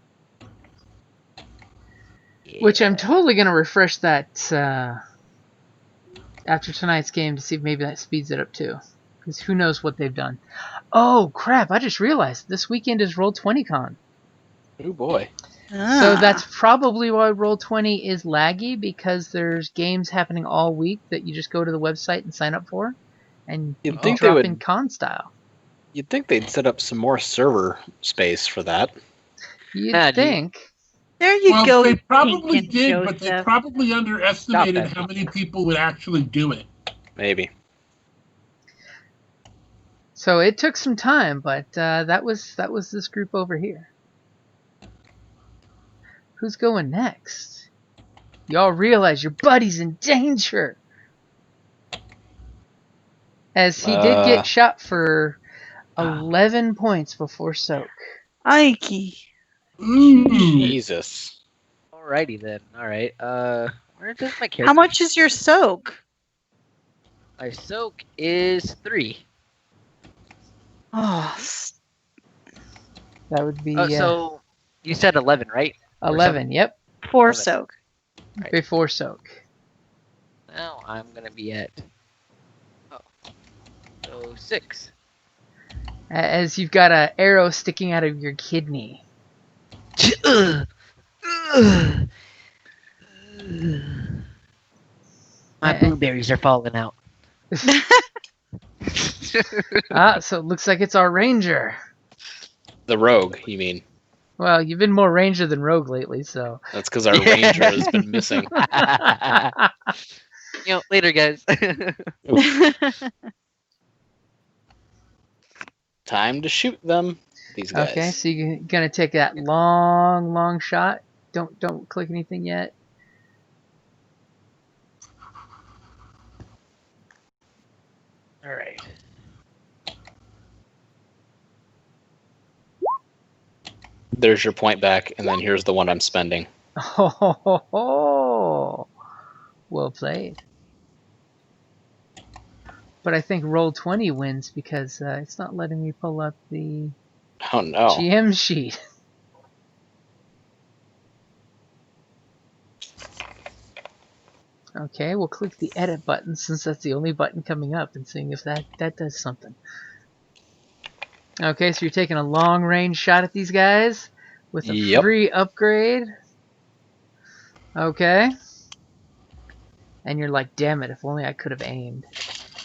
Which I'm totally going to refresh that after tonight's game to see if maybe that speeds it up too. Because who knows what they've done. Oh, crap. I just realized this weekend is Roll20Con. Oh, boy. So that's probably why Roll20 is laggy, because there's games happening all week that you just go to the website and sign up for. And you can drop in con style. You'd think they'd set up some more server space for that. You'd think. There you go. They probably Pink and did, but they Joseph. probably underestimated Stop it. how many people would actually do it. Maybe. So it took some time, but that was this group over here. Who's going next? Y'all realize your buddy's in danger. As he did get shot for 11 points before soak. Ike. Ooh. Jesus. Alrighty then. Alright. Where does my character? How much is your soak? My soak is 3. Oh, That would be So you said 11, right? 11. Yep, poor 11. soak. before soak. Now I'm gonna be at 6. As you've got an arrow sticking out of your kidney. My blueberries are falling out. So it looks like it's our ranger. The rogue, you mean? Well, you've been more ranger than rogue lately, so. That's because our ranger has been missing. Later, guys. Time to shoot them. These guys. Okay, so you're gonna take that long shot. Don't click anything yet. All right. There's your point back, and then here's the one I'm spending. Oh, well played. But I think Roll20 wins because it's not letting me pull up the Oh no. GM sheet. Okay, we'll click the edit button since that's the only button coming up and seeing if that does something. Okay, so you're taking a long range shot at these guys with a free upgrade. Okay. And you're like, damn it, if only I could have aimed.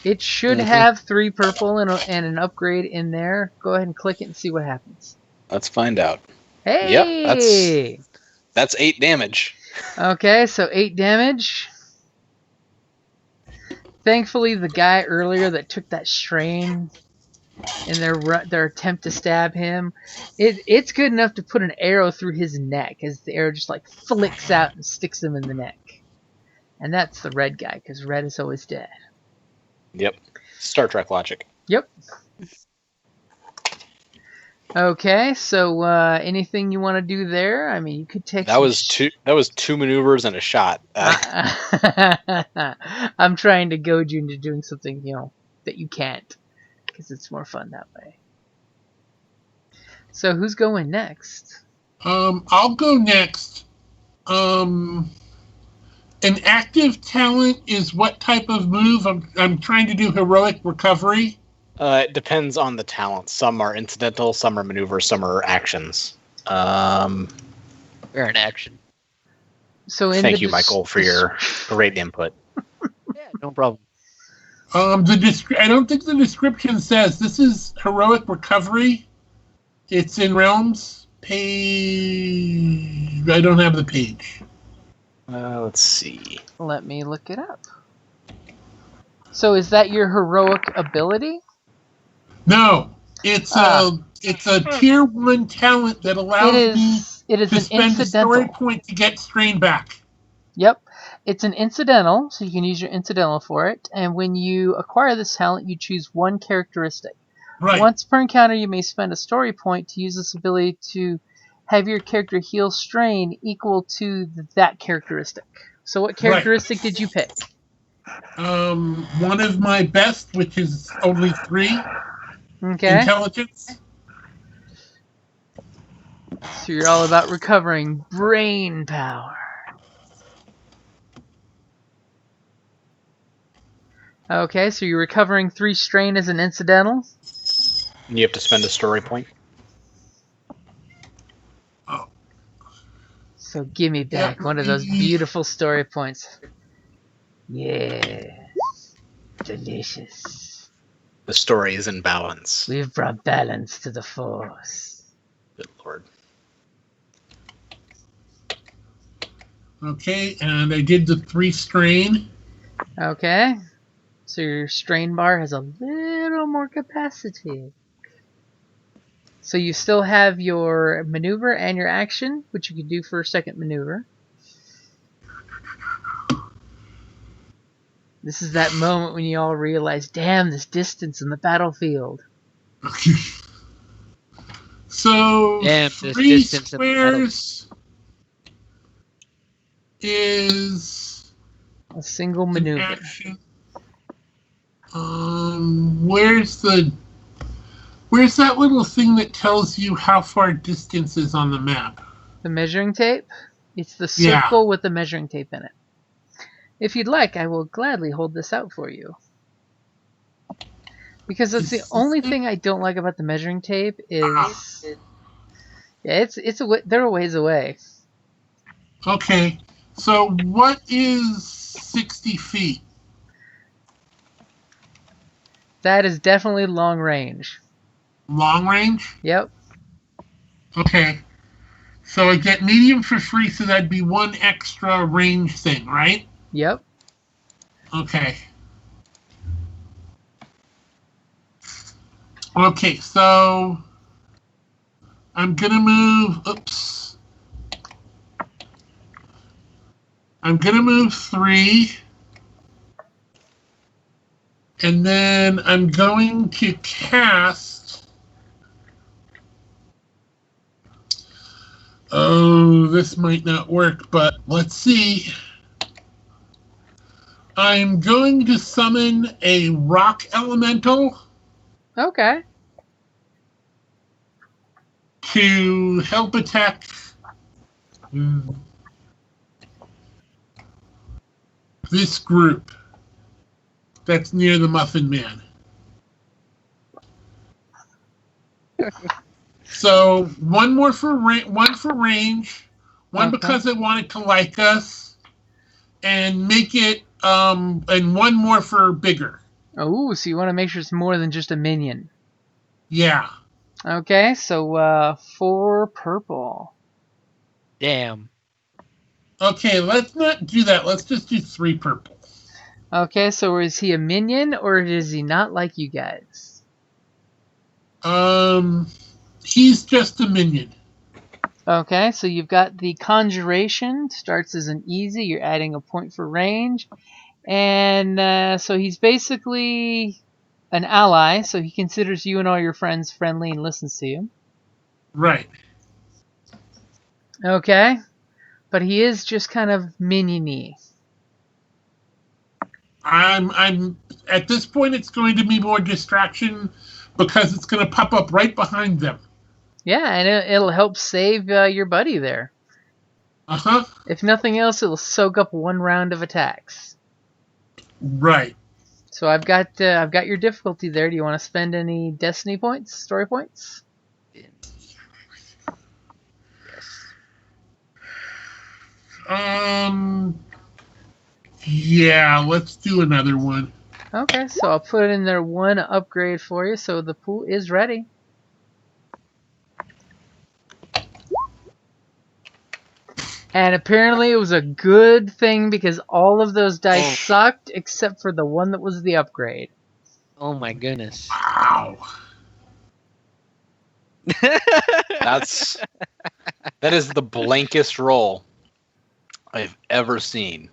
It should have 3 purple and an upgrade in there. Go ahead and click it and see what happens. Let's find out. Hey! Yep, that's 8 damage. Okay, so 8 damage. Thankfully, the guy earlier that took that strain in their attempt to stab him, it's good enough to put an arrow through his neck as the arrow just like flicks out and sticks him in the neck. And that's the red guy, because red is always dead. Yep. Star Trek logic. Yep. Okay, so anything you want to do there? I mean, you could take. That was 2 maneuvers and a shot. I'm trying to goad you into doing something, that you can't, because it's more fun that way. So who's going next? I'll go next. An active talent is what type of move? I'm trying to do heroic recovery. It depends on the talent. Some are incidental, some are maneuvers, some are actions. We're in action. So thank you, Michael, for your great input. Yeah, no problem. I don't think the description says this is heroic recovery. It's in Realms page. I don't have the page. Let's see. Let me look it up. So is that your heroic ability? No, it's a tier 1 talent that allows me to spend a story point to get strain back. Yep. It's an incidental, so you can use your incidental for it. And when you acquire this talent, you choose one characteristic. Right. Once per encounter, you may spend a story point to use this ability to have your character heal strain equal to that characteristic. So what characteristic did you pick? One of my best, which is only 3. Okay. Intelligence. So you're all about recovering brain power. Okay, so you're recovering 3 strain as an incidental. You have to spend a story point. Oh. So give me back one of those beautiful story points. Yeah. Delicious. The story is in balance. We've brought balance to the force. Good lord. Okay, and I did the 3 strain. Okay. So your strain bar has a little more capacity. So you still have your maneuver and your action, which you can do for a second maneuver. This is that moment when you all realize, damn, this distance in the battlefield. Okay. So, Damn, 3 squares is A single an maneuver. action. Where's that little thing that tells you how far distance is on the map? The measuring tape? It's the circle with the measuring tape in it. If you'd like, I will gladly hold this out for you. Because that's the only thing I don't like about the measuring tape is... Yeah, they're a ways away. Okay, so what is 60 feet? That is definitely long range. Long range? Yep. Okay. So I get medium for free, so that'd be 1 extra range thing, right? Yep. Okay. Okay, so I'm gonna move. Oops. I'm gonna move 3. And then I'm going to cast. Oh, this might not work, but let's see. I'm going to summon a rock elemental Okay. to help attack this group that's near the Muffin Man. So 1 more for 1 for range, 1 because I wanted to like us, and make it and 1 more for bigger. Oh, so you want to make sure it's more than just a minion. Yeah. Okay, so 4 purple. Damn. Okay, let's not do that. Let's just do 3 purple. Okay, so is he a minion or does he not like you guys? He's just a minion. Okay, so you've got the conjuration, starts as an easy, you're adding a point for range. And so he's basically an ally, so he considers you and all your friends friendly and listens to you. Right. Okay, but he is just kind of minion-y. I'm at this point it's going to be more distraction because it's going to pop up right behind them. Yeah, and it'll help save your buddy there. Uh-huh. If nothing else, it'll soak up 1 round of attacks. Right. So I've got your difficulty there. Do you want to spend any destiny points, story points? Yeah, let's do another one. Okay, so I'll put in there 1 upgrade for you, so the pool is ready. And apparently it was a good thing because all of those dice sucked except for the one that was the upgrade. Oh my goodness. Wow. That is the blankest roll I've ever seen.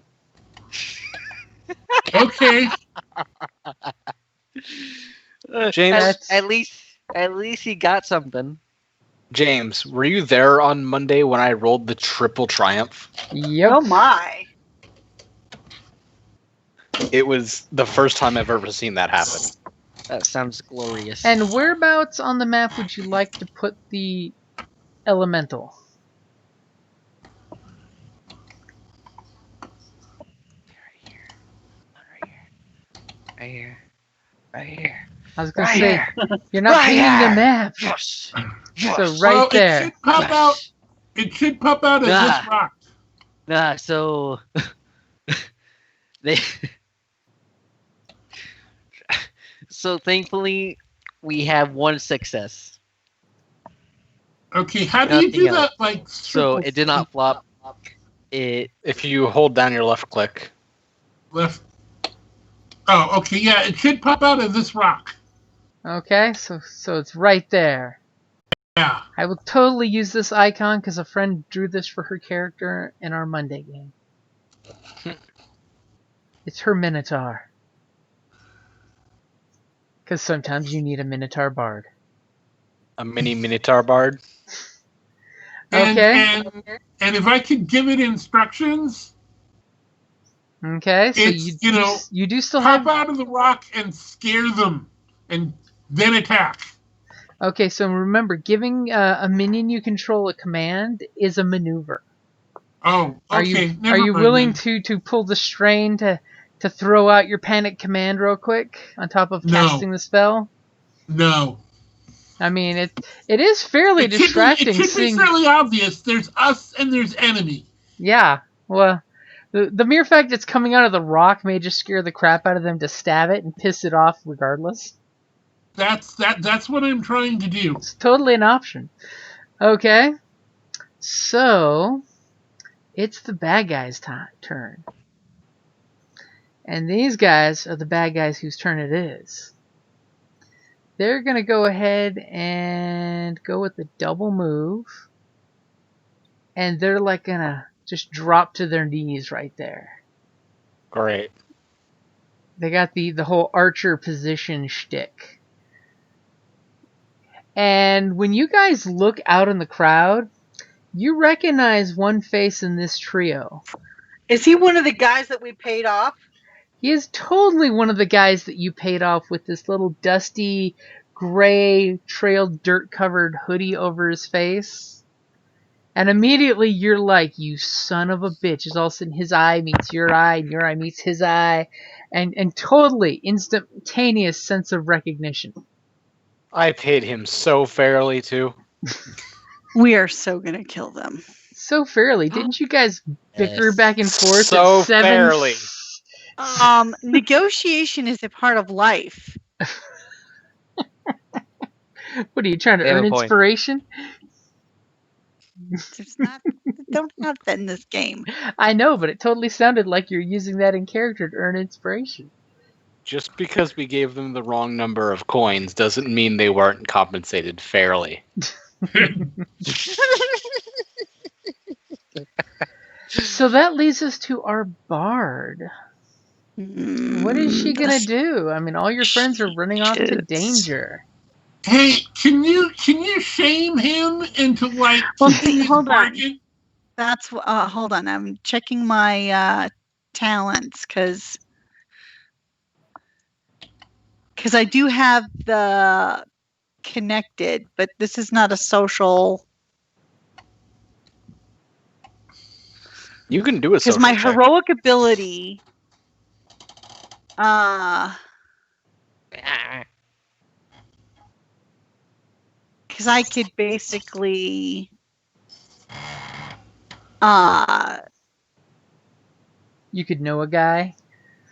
Okay. James, At least he got something. James, were you there on Monday when I rolled the triple triumph? Yep. Oh my. It was the first time I've ever seen that happen. That sounds glorious. And whereabouts on the map would you like to put the elemental? Right here. Right here. I was gonna Right say, here. you're not Right painting here. the map. Yes. So right there. It should pop out. It should pop out as this rock. Nah, so they so thankfully we have one success. Okay, how do you do that? Like, so it did not flop. If you hold down your left click. Left. Oh, okay, yeah, it should pop out of this rock. Okay, so it's right there. Yeah. I will totally use this icon because a friend drew this for her character in our Monday game. It's her Minotaur. Because sometimes you need a Minotaur Bard. A mini Minotaur Bard. Okay. And if I could give it instructions. Okay, so you do still pop have... out of the rock and scare them, and then attack. Okay, so remember, giving a minion you control a command is a maneuver. Oh, okay. Are you willing to pull the strain to throw out your panic command real quick on top of casting the spell? No. I mean, it is fairly distracting. It should be fairly obvious. There's us and there's enemy. Yeah, well, the mere fact it's coming out of the rock may just scare the crap out of them to stab it and piss it off regardless. That's what I'm trying to do. It's totally an option. Okay, so it's the bad guy's turn. And these guys are the bad guys whose turn it is. They're going to go ahead and go with the double move. And they're like going to just drop to their knees right there. Great. They got the whole archer position shtick. And when you guys look out in the crowd, you recognize one face in this trio. Is he one of the guys that we paid off? He is totally one of the guys that you paid off with this little dusty, gray, trailed, dirt-covered hoodie over his face. And immediately you're like, you son of a bitch. It's all of a sudden his eye meets your eye, and your eye meets his eye. And totally instantaneous sense of recognition. I paid him so fairly, too. We are so going to kill them. So fairly. Didn't you guys bicker back and forth so at 7? Fairly. Negotiation is a part of life. What are you trying to earn inspiration? Don't have that in this game. I know, but it totally sounded like you're using that in character to earn inspiration. Just because we gave them the wrong number of coins doesn't mean they weren't compensated fairly. So that leads us to our bard. What is she gonna do? I mean, all your friends are running off to danger. Hey, can you shame him into like? Well, hold on. That's hold on. I'm checking my talents because I do have the connected, but this is not a social. You can do a social because my check. heroic ability. Because I could basically. You could know a guy.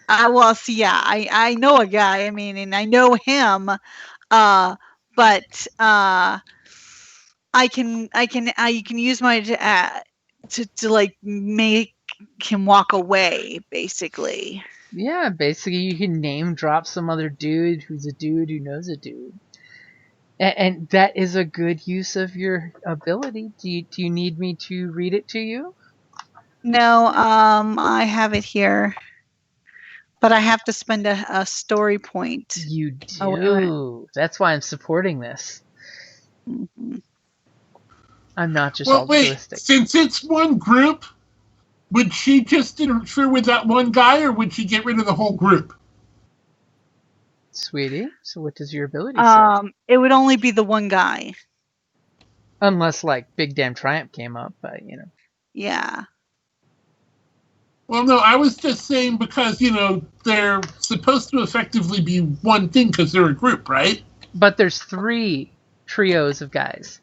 Well, see, yeah, I know a guy. I mean, and I know him. But I can use my to like make him walk away, basically. Yeah, basically you can name drop some other dude who's a dude who knows a dude. And that is a good use of your ability. Do you need me to read it to you? No, I have it here. But I have to spend a story point. You do. That's why I'm supporting this. Mm-hmm. I'm not just altruistic. Wait, since it's one group, would she just interfere with that one guy, or would she get rid of the whole group? Sweetie, so what does your ability say? It would only be the one guy. Unless, like, Big Damn Triumph came up, but, you know. Yeah. Well, no, I was just saying because, they're supposed to effectively be one thing because they're a group, right? But there's 3 trios of guys.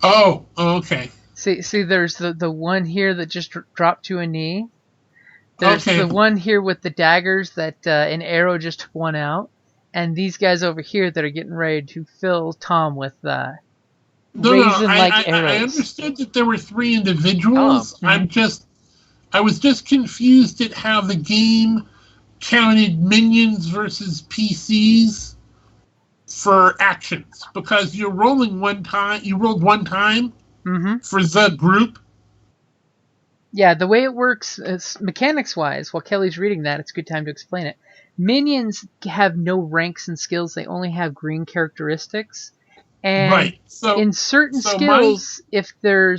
Oh, okay. See, there's the one here that just dropped to a knee. There's Okay. the one here with the daggers that an arrow just took one out. And these guys over here that are getting ready to fill Tom with raisin-like arrows. I understood that there were 3 individuals. Mm-hmm. I was just confused at how the game counted minions versus PCs for actions, because you're rolling one time. You rolled one time for the group. Yeah, the way it works is mechanics-wise. While Kelly's reading that, it's a good time to explain it. Minions have no ranks and skills; they only have green characteristics. And right. in certain skills, if they're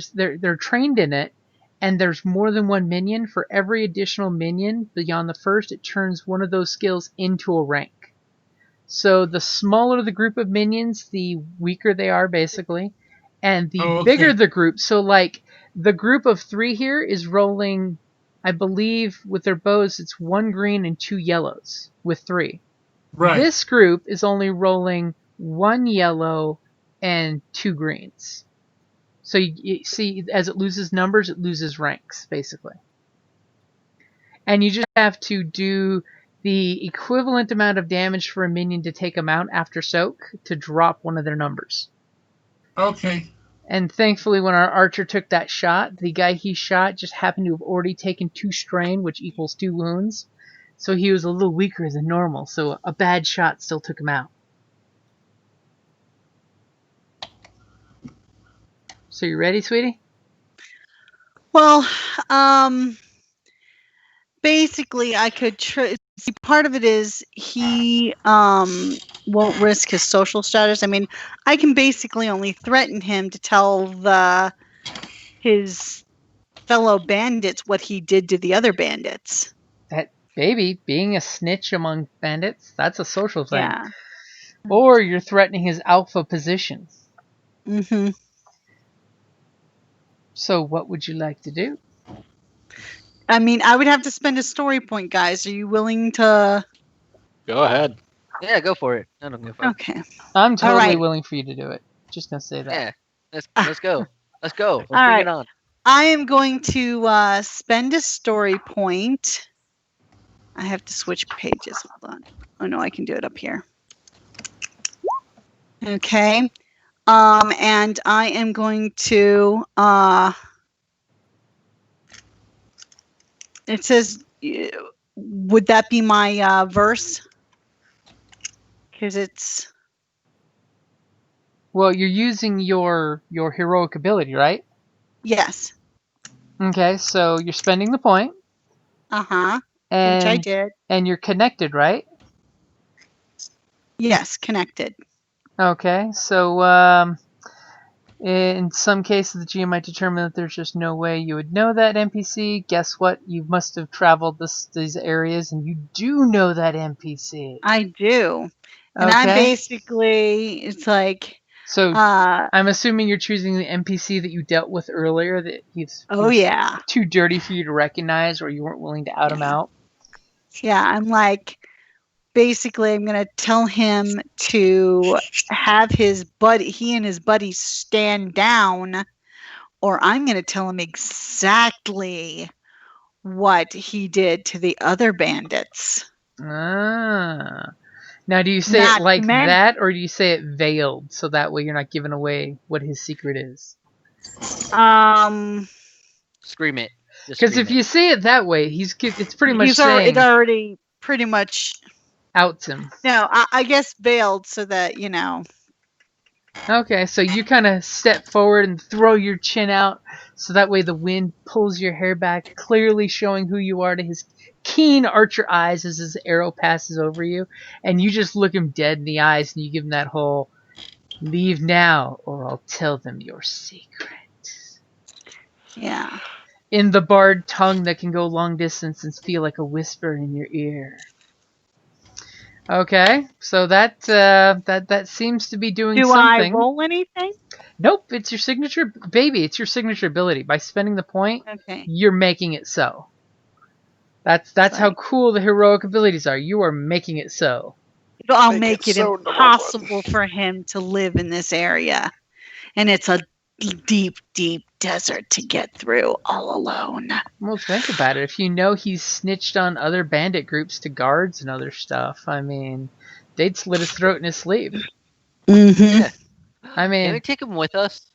trained in it, and there's more than one minion, for every additional minion beyond the first, it turns one of those skills into a rank. So the smaller the group of minions, the weaker they are, basically. And the bigger the group, so like the group of 3 here is rolling, I believe, with their bows, it's 1 green and 2 yellows with 3. Right. This group is only rolling 1 yellow and 2 greens. So you see, as it loses numbers, it loses ranks, basically. And you just have to do the equivalent amount of damage for a minion to take them out after soak to drop one of their numbers. Okay. And thankfully, when our archer took that shot, the guy he shot just happened to have already taken 2 strain, which equals 2 wounds. So he was a little weaker than normal, so a bad shot still took him out. So you ready, sweetie? Well, basically, I could see part of it is he won't risk his social status. I mean, I can basically only threaten him to tell his fellow bandits what he did to the other bandits. That baby being a snitch among bandits, that's a social thing. Yeah. Or you're threatening his alpha position. Mm-hmm. So what would you like to do? I mean, I would have to spend a story point, guys. Are you willing to? Go ahead. Yeah, go for it. I don't give a fuck. Okay. I'm totally right. willing for you to do it. Just gonna say that. Yeah, let's go. Let's go. Let's bring right. it on. I am going to spend a story point. I have to switch pages. Hold on. Oh no, I can do it up here. Okay. And I am going to. It says, would that be my verse? Because it's. Well, you're using your heroic ability, right? Yes. Okay, so you're spending the point. Uh-huh. And, which I did. And you're connected, right? Yes, connected. Okay, so in some cases the GM might determine that there's just no way you would know that NPC. Guess what? You must have traveled these areas and you do know that NPC. I do. And okay. I basically, it's like... So I'm assuming you're choosing the NPC that you dealt with earlier, that he's yeah, too dirty for you to recognize, or you weren't willing to out him out. Yeah, I'm like, basically, I'm gonna tell him to have he and his buddies stand down, or I'm gonna tell him exactly what he did to the other bandits. Ah. Now, do you say it like that, or do you say it veiled, so that way you're not giving away what his secret is? Scream it. Because if you say it that way, it's pretty much saying... It already pretty much... outs him. No, I guess veiled, so that, you know... Okay, so you kind of step forward and throw your chin out, so that way the wind pulls your hair back, clearly showing who you are to his keen archer eyes as his arrow passes over you, and you just look him dead in the eyes and you give him that whole, leave now or I'll tell them your secret. Yeah. In the bard tongue that can go long distance and feel like a whisper in your ear. Okay, so that seems to be doing something. Do I roll anything? Nope, it's your signature, baby. It's your signature ability. By spending the point, you're making it so. That's how cool the heroic abilities are. You are making it so. I'll Make make it it so number impossible for him to live in this area. And it's a deep, deep desert to get through all alone. Well, think about it. If you know he's snitched on other bandit groups to guards and other stuff, I mean, they'd slit his throat in his sleep. Mm-hmm. Yeah. I mean, Can we take him with us?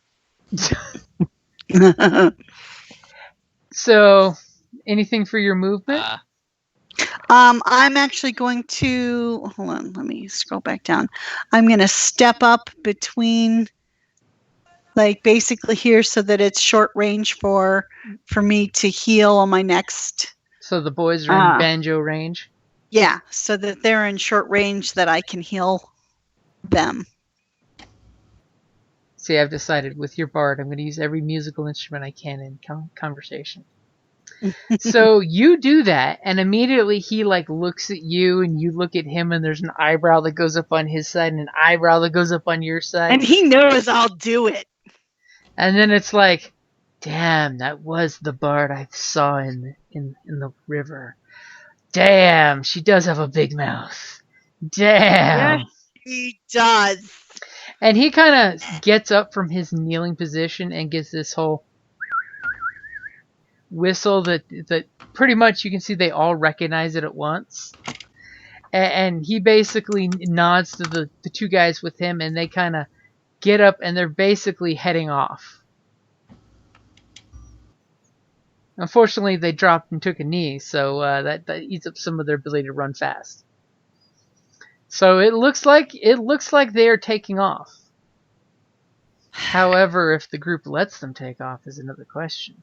so anything for your movement? I'm actually going to hold on. Let me scroll back down. I'm going to step up between, like basically here, so that it's short range for me to heal on my next. So the boys are in banjo range. Yeah, so that they're in short range that I can heal them. See, I've decided with your bard, I'm going to use every musical instrument I can in conversation. So you do that, and immediately he like looks at you, and you look at him, and there's an eyebrow that goes up on his side, and an eyebrow that goes up on your side. And he knows I'll do it. And then it's like, damn, that was the bard I saw in the river. Damn, she does have a big mouth. Damn. Yes, he does. And he kind of gets up from his kneeling position and gets this whole whistle that pretty much you can see they all recognize it at once. And he basically nods to the two guys with him, and they kind of get up and they're basically heading off. Unfortunately, they dropped and took a knee, so that eats up some of their ability to run fast. So it looks like they are taking off. However, if the group lets them take off is another question.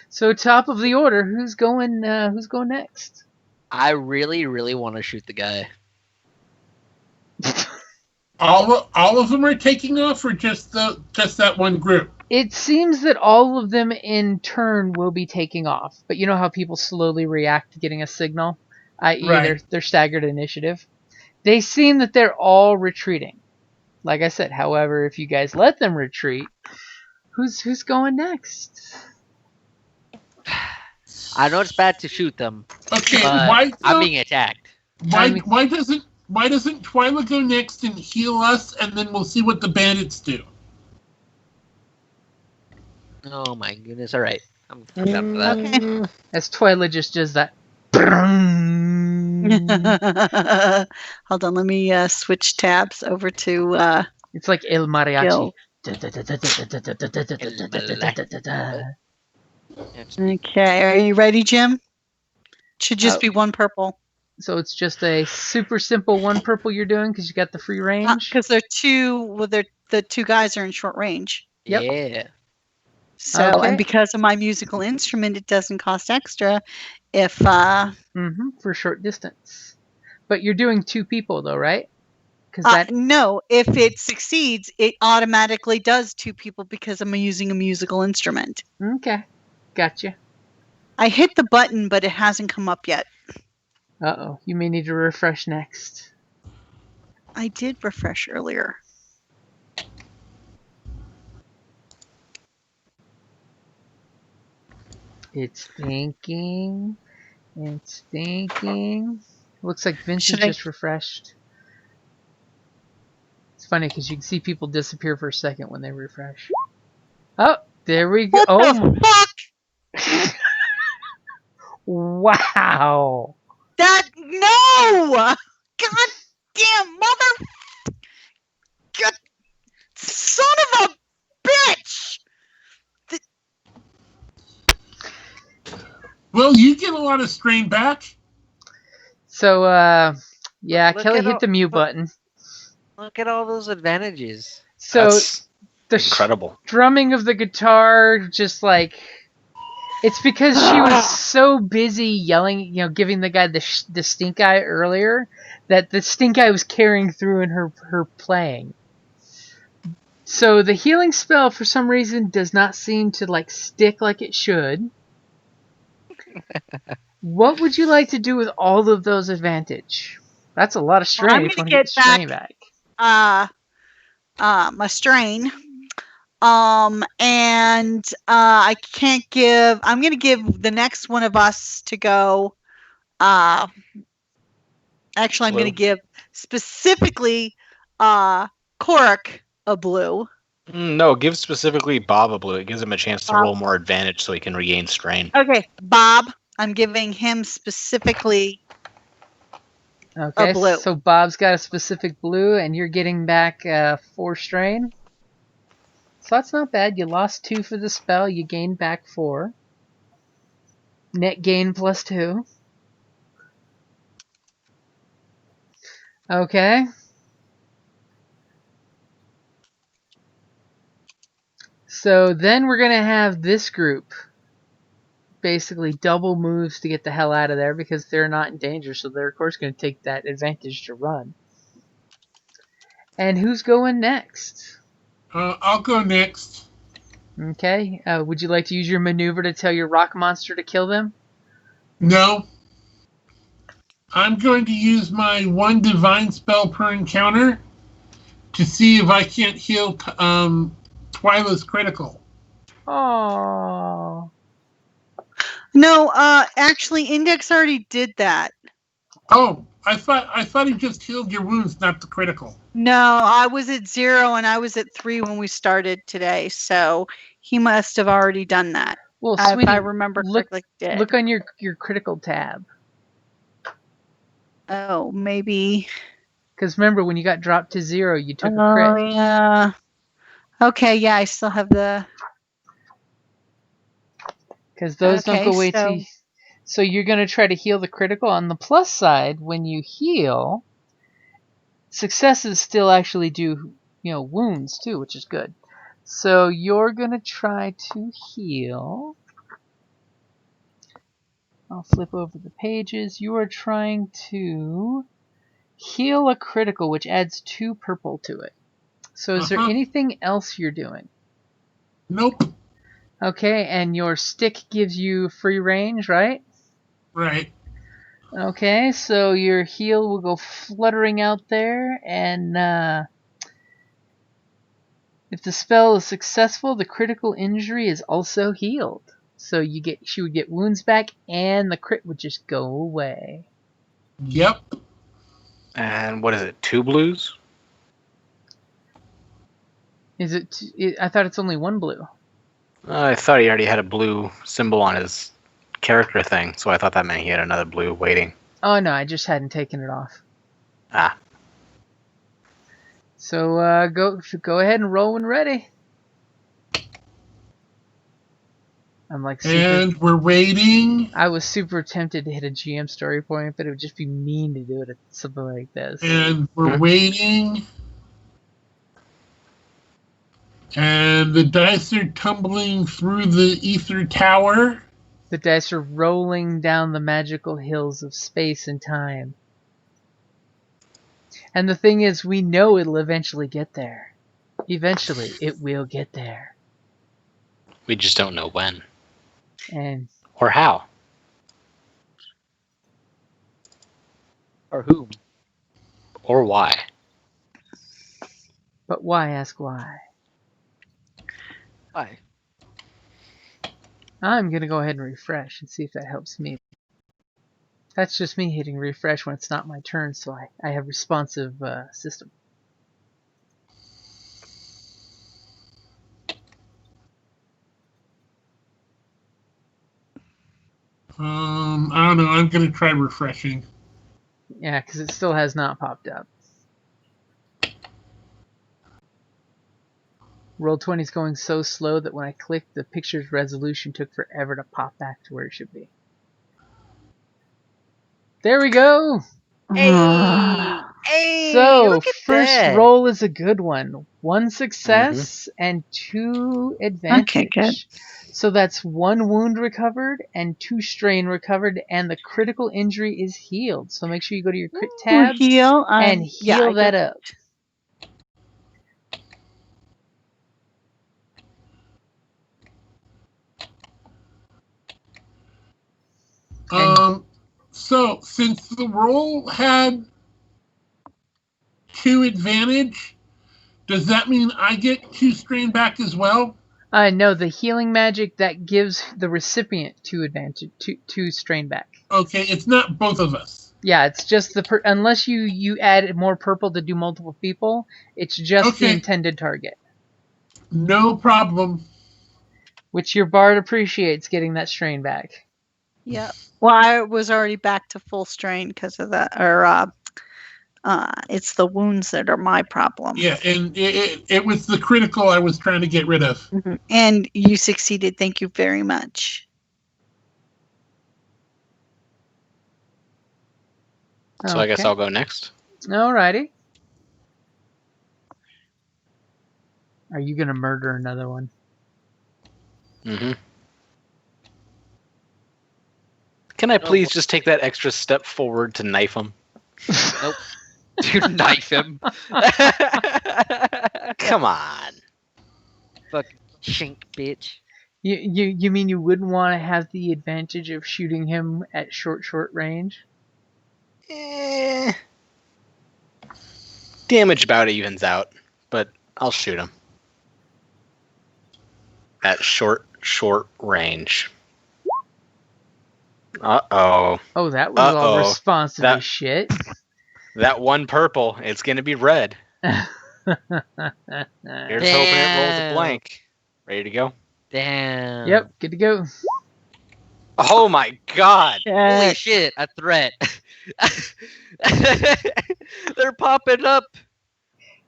So top of the order, who's going next? I really, really want to shoot the guy. All of them are taking off, or just that one group? It seems that all of them in turn will be taking off, but you know how people slowly react to getting a signal, i.e. Right. their staggered initiative. They seem that they're all retreating. Like I said, however, if you guys let them retreat, who's going next? I know it's bad to shoot them, Okay, but I'm being attacked. Why doesn't Twyla go next and heal us, and then we'll see what the bandits do? Oh my goodness! All right, I'm down for that. Okay. As Twyla just does that. Hold on, let me switch tabs over to It's like El Mariachi. Okay, are you ready, Jim? Should just be one purple. So it's just a super simple one purple you're doing because you got the free range? Because they're two. Well, the two guys are in short range. Yep. Yeah. So, Okay. and because of my musical instrument, it doesn't cost extra. If for short distance. But you're doing two people though, right? Because no, if it succeeds, it automatically does two people because I'm using a musical instrument. Okay, gotcha. I hit the button, but it hasn't come up yet. Uh-oh, you may need to refresh next. I did refresh earlier. It's thinking. It's thinking. Looks like Vincent just refreshed. It's funny because you can see people disappear for a second when they refresh. Oh, there we go. What the fuck? Wow. No! God damn mother! God, son of a bitch! Well, you get a lot of strain back. So, yeah, Look Kellie at hit the mute button. Look at all those advantages. So That's the incredible. strumming of the guitar, just like, it's because she was so busy yelling, giving the guy the stink eye earlier, that the stink eye was carrying through in her playing. So the healing spell, for some reason, does not seem to like stick like it should. What would you like to do with all of those advantage? That's a lot of strain. I'm if you gonna want to get strain back. My strain. And I can't give. I'm gonna give the next one of us to go Actually, I'm Blue. going to give specifically Korrick a blue. No, give specifically Bob a blue. It gives him a chance to Bob. roll more advantage so he can regain strain. Okay, Bob. I'm giving him specifically Okay, a blue. so Bob's got a specific blue, and you're getting back 4 strain. So that's not bad. You lost 2 for the spell. You gained back 4. Net gain plus 2. Okay. So then we're going to have this group basically double moves to get the hell out of there because they're not in danger. So they're, of course, going to take that advantage to run. And who's going next? I'll go next. Okay. Would you like to use your maneuver to tell your rock monster to kill them? No. I'm going to use my 1 divine spell per encounter to see if I can't heal Twyla's critical. Oh. No, actually, Index already did that. Oh, I thought he just healed your wounds, not the critical. No, I was at 0 and I was at 3 when we started today, so he must have already done that. Well, If sweetie, I remember correctly, he did. look on your critical tab. Oh, maybe. Because remember, when you got dropped to 0, you took a Oh, crit. yeah. Okay, yeah, I still have the... Because those don't Okay, go away so- till you... So you're going to try to heal the critical. On the plus side, when you heal, successes still actually do, wounds too, which is good. So you're going to try to heal. I'll flip over the pages. You are trying to heal a critical, which adds 2 purple to it. So is there anything else you're doing? Nope. Okay, and your stick gives you free range, right? Right. Okay, so your heal will go fluttering out there, and if the spell is successful, the critical injury is also healed. So she would get wounds back, and the crit would just go away. Yep. And what is it? 2 blues? Is it? I thought it's only 1 blue. I thought he already had a blue symbol on his character thing, so I thought that meant he had another blue waiting. Oh no, I just hadn't taken it off. Ah. So go ahead and roll when ready. I'm like super, And we're waiting. I was super tempted to hit a GM story point, but it would just be mean to do it at something like this. And we're waiting. And the dice are tumbling through the ether tower. The dice are rolling down the magical hills of space and time. And the thing is, we know it'll eventually get there. Eventually, it will get there. We just don't know when. And Or how. Or whom? Or why. but why ask why? Why? I'm going to go ahead and refresh and see if that helps me. That's just me hitting refresh when it's not my turn, so I have responsive system. I don't know. I'm going to try refreshing. Yeah, because it still has not popped up. Roll20 is going so slow that when I clicked, the picture's resolution took forever to pop back to where it should be. There we go! Hey, So, look at first that. roll is a good one. 1 success and 2 advantage. Okay, good. So that's 1 wound recovered and 2 strain recovered, and the critical injury is healed. So make sure you go to your crit tab Heal and heal that up. So since the roll had 2 advantage, does that mean I get 2 strain back as well? No, the healing magic that gives the recipient 2 advantage, 2 strain back. Okay, it's not both of us. Yeah, it's just unless you add more purple to do multiple people, it's just the Okay. intended target. No problem. Which your bard appreciates getting that strain back. Yeah. Well, I was already back to full strain because of that, or it's the wounds that are my problem. Yeah, and it was the critical I was trying to get rid of. Mhm. And you succeeded. Thank you very much. So I guess I'll go next. Alrighty. Are you gonna murder another one? Mm-hmm. Can I please just take that extra step forward to knife him? Nope. To knife him. Come on. Fucking shink, bitch. You mean you wouldn't want to have the advantage of shooting him at short range? Damage about evens out, but I'll shoot him. At short range. Uh-oh. Oh, that was all responsive as shit. That one purple, it's gonna be red. Here's hoping it rolls a blank. Ready to go? Damn. Yep, good to go. Oh my god! Holy shit, a threat. They're popping up.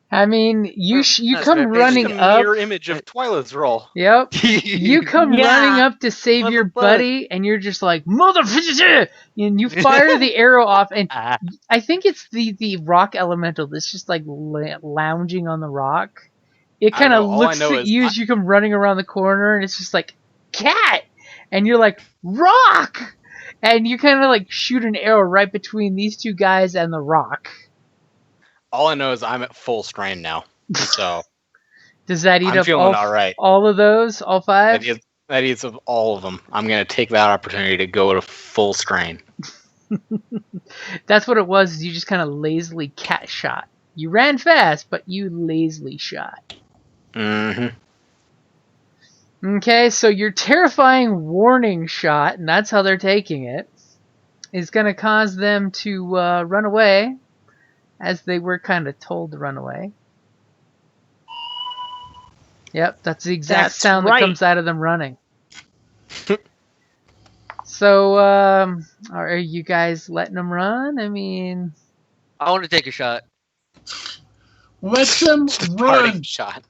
I mean, you come right, running It's a up. mirror image of Twyla's roll. Yep. You come running up to save your Motherfucker. buddy, and you're just like, motherfucker! And you fire the arrow off, and I think it's the rock elemental that's just like lounging on the rock. It kind of looks at you as you come running around the corner, and it's just like, cat! And you're like, rock! And you kind of like shoot an arrow right between these two guys and the rock. All I know is I'm at full strain now. So Does that eat I'm up feeling all right. all of those? All five? That eats of all of them. I'm gonna take that opportunity to go to full strain. That's what it was. You just kind of lazily cat shot. You ran fast, but you lazily shot. Mm-hmm. Okay, so your terrifying warning shot, and that's how they're taking it, is going to cause them to run away, as they were kind of told to run away. Yep, that's the exact sound that comes out of them running. So, are you guys letting them run? I mean, I want to take a shot. Let them Just a run. parting shot.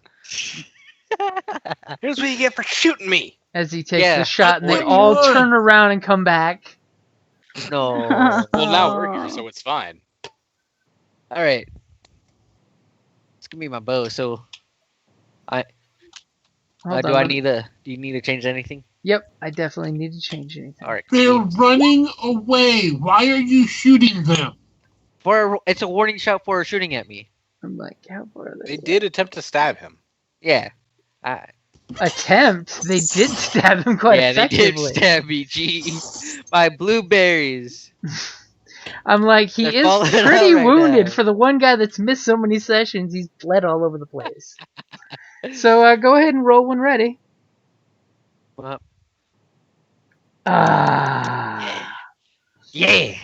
Here's what you get for shooting me. as he takes Yeah, the shot, and they let me all run. turn around and come back. No. Well, now we're here, so it's fine. All right. It's gonna be my bow. So, Hold do on, I let me- need to? Do you need to change anything? Yep, I definitely need to change anything. All right. They're running away. Why are you shooting them? It's a warning shot for shooting at me. I'm like, how far are they? They did attempt to stab him. Yeah. Attempt? They did stab him quite yeah, they did effectively. stab me. Gee, my blueberries. I'm like, he They're is falling pretty out right wounded now. for the one guy that's missed so many sessions. He's bled all over the place. So go ahead and roll when ready. Well, Ah. yeah.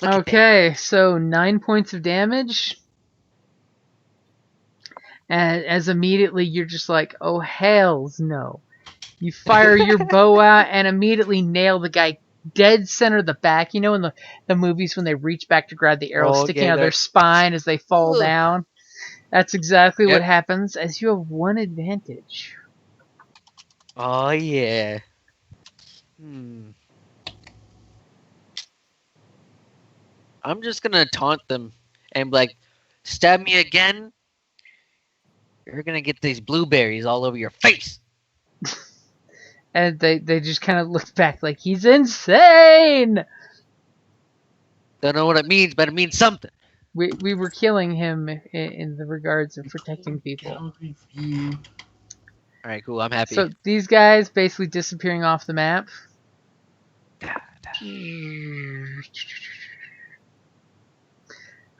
Look at that. Okay, so 9 points of damage. And as immediately you're just like, oh hells no. You fire your bow out and immediately nail the guy dead center of the back. You know in the movies when they reach back to grab the arrow sticking out of their spine as they fall Ugh. down? That's exactly what Yep. happens, as you have one advantage. Oh yeah. I'm just gonna taunt them and be like, stab me again. You're gonna get these blueberries all over your face. And they just kind of look back like, he's insane! Don't know what it means, but it means something. We were killing him in the regards of protecting people. Gallery view. All right, cool. I'm happy. So these guys basically disappearing off the map.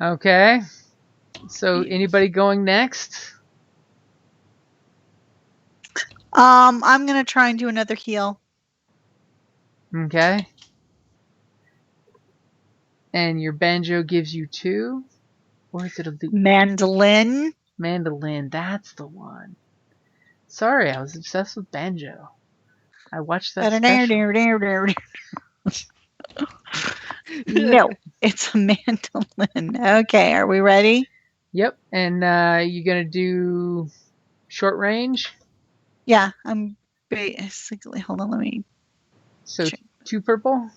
Okay. So anybody going next? I'm gonna try and do another heal. Okay. And your banjo gives you 2? Or is it a lute? Mandolin. Mandolin, that's the one. Sorry, I was obsessed with banjo. I watched that special. No, it's a mandolin. Okay, are we ready? Yep, and you're going to do short range? Yeah, I'm basically. Hold on, let me. So check. 2 purple?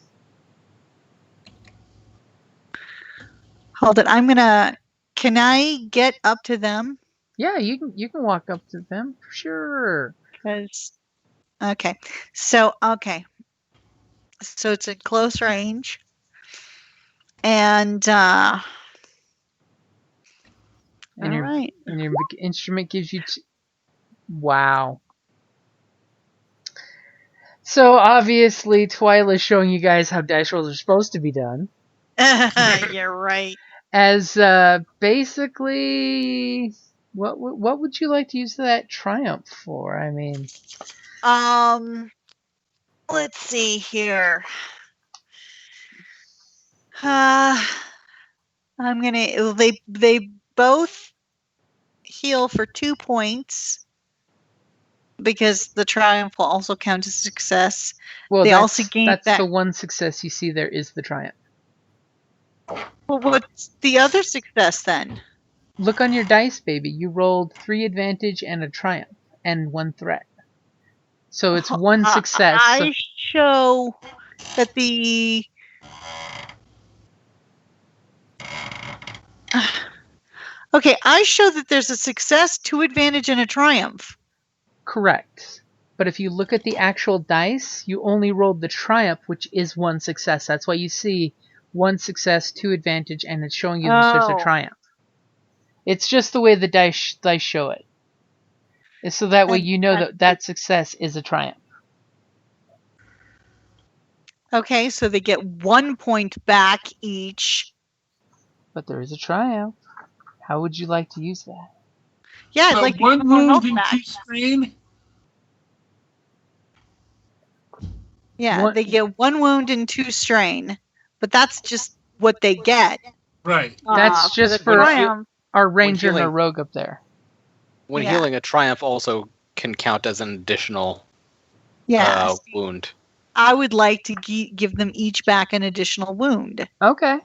Hold it. I'm gonna. Can I get up to them? Yeah, you can walk up to them for sure. Because. Okay. Okay. So it's in close range. And And all your right. and your instrument gives you wow. So obviously Twyla is showing you guys how dice rolls are supposed to be done. You're right. As basically, what would you like to use that triumph for? I mean, Let's see here. I'm gonna. They both heal for 2 points because the triumph will also count as success. well, They also gain that's that. the one success you see there is the triumph. Well, what's the other success then? Look on your dice, baby. You rolled 3 advantage and a triumph and 1 threat. So it's 1 success. I show that the. Okay, I show that there's a success, 2 advantage, and a triumph. Correct. But if you look at the actual dice, you only rolled the triumph, which is 1 success. That's why you see 1 success, 2 advantage, and it's showing you that there's a triumph. It's just the way the dice show it. It's so that way you know that success is a triumph. Okay, so they get 1 point back each. But there is a triumph. How would you like to use that? Yeah, I'd So like to 1 get my wound health and back. 2 strain. Yeah, they get 1 wound and 2 strain, but that's just what they get. Right. That's just for triumph. our ranger and our healing- rogue up there. When Yeah. healing, a triumph also can count as an additional Yeah, wound. I would like to give them each back an additional wound. Okay.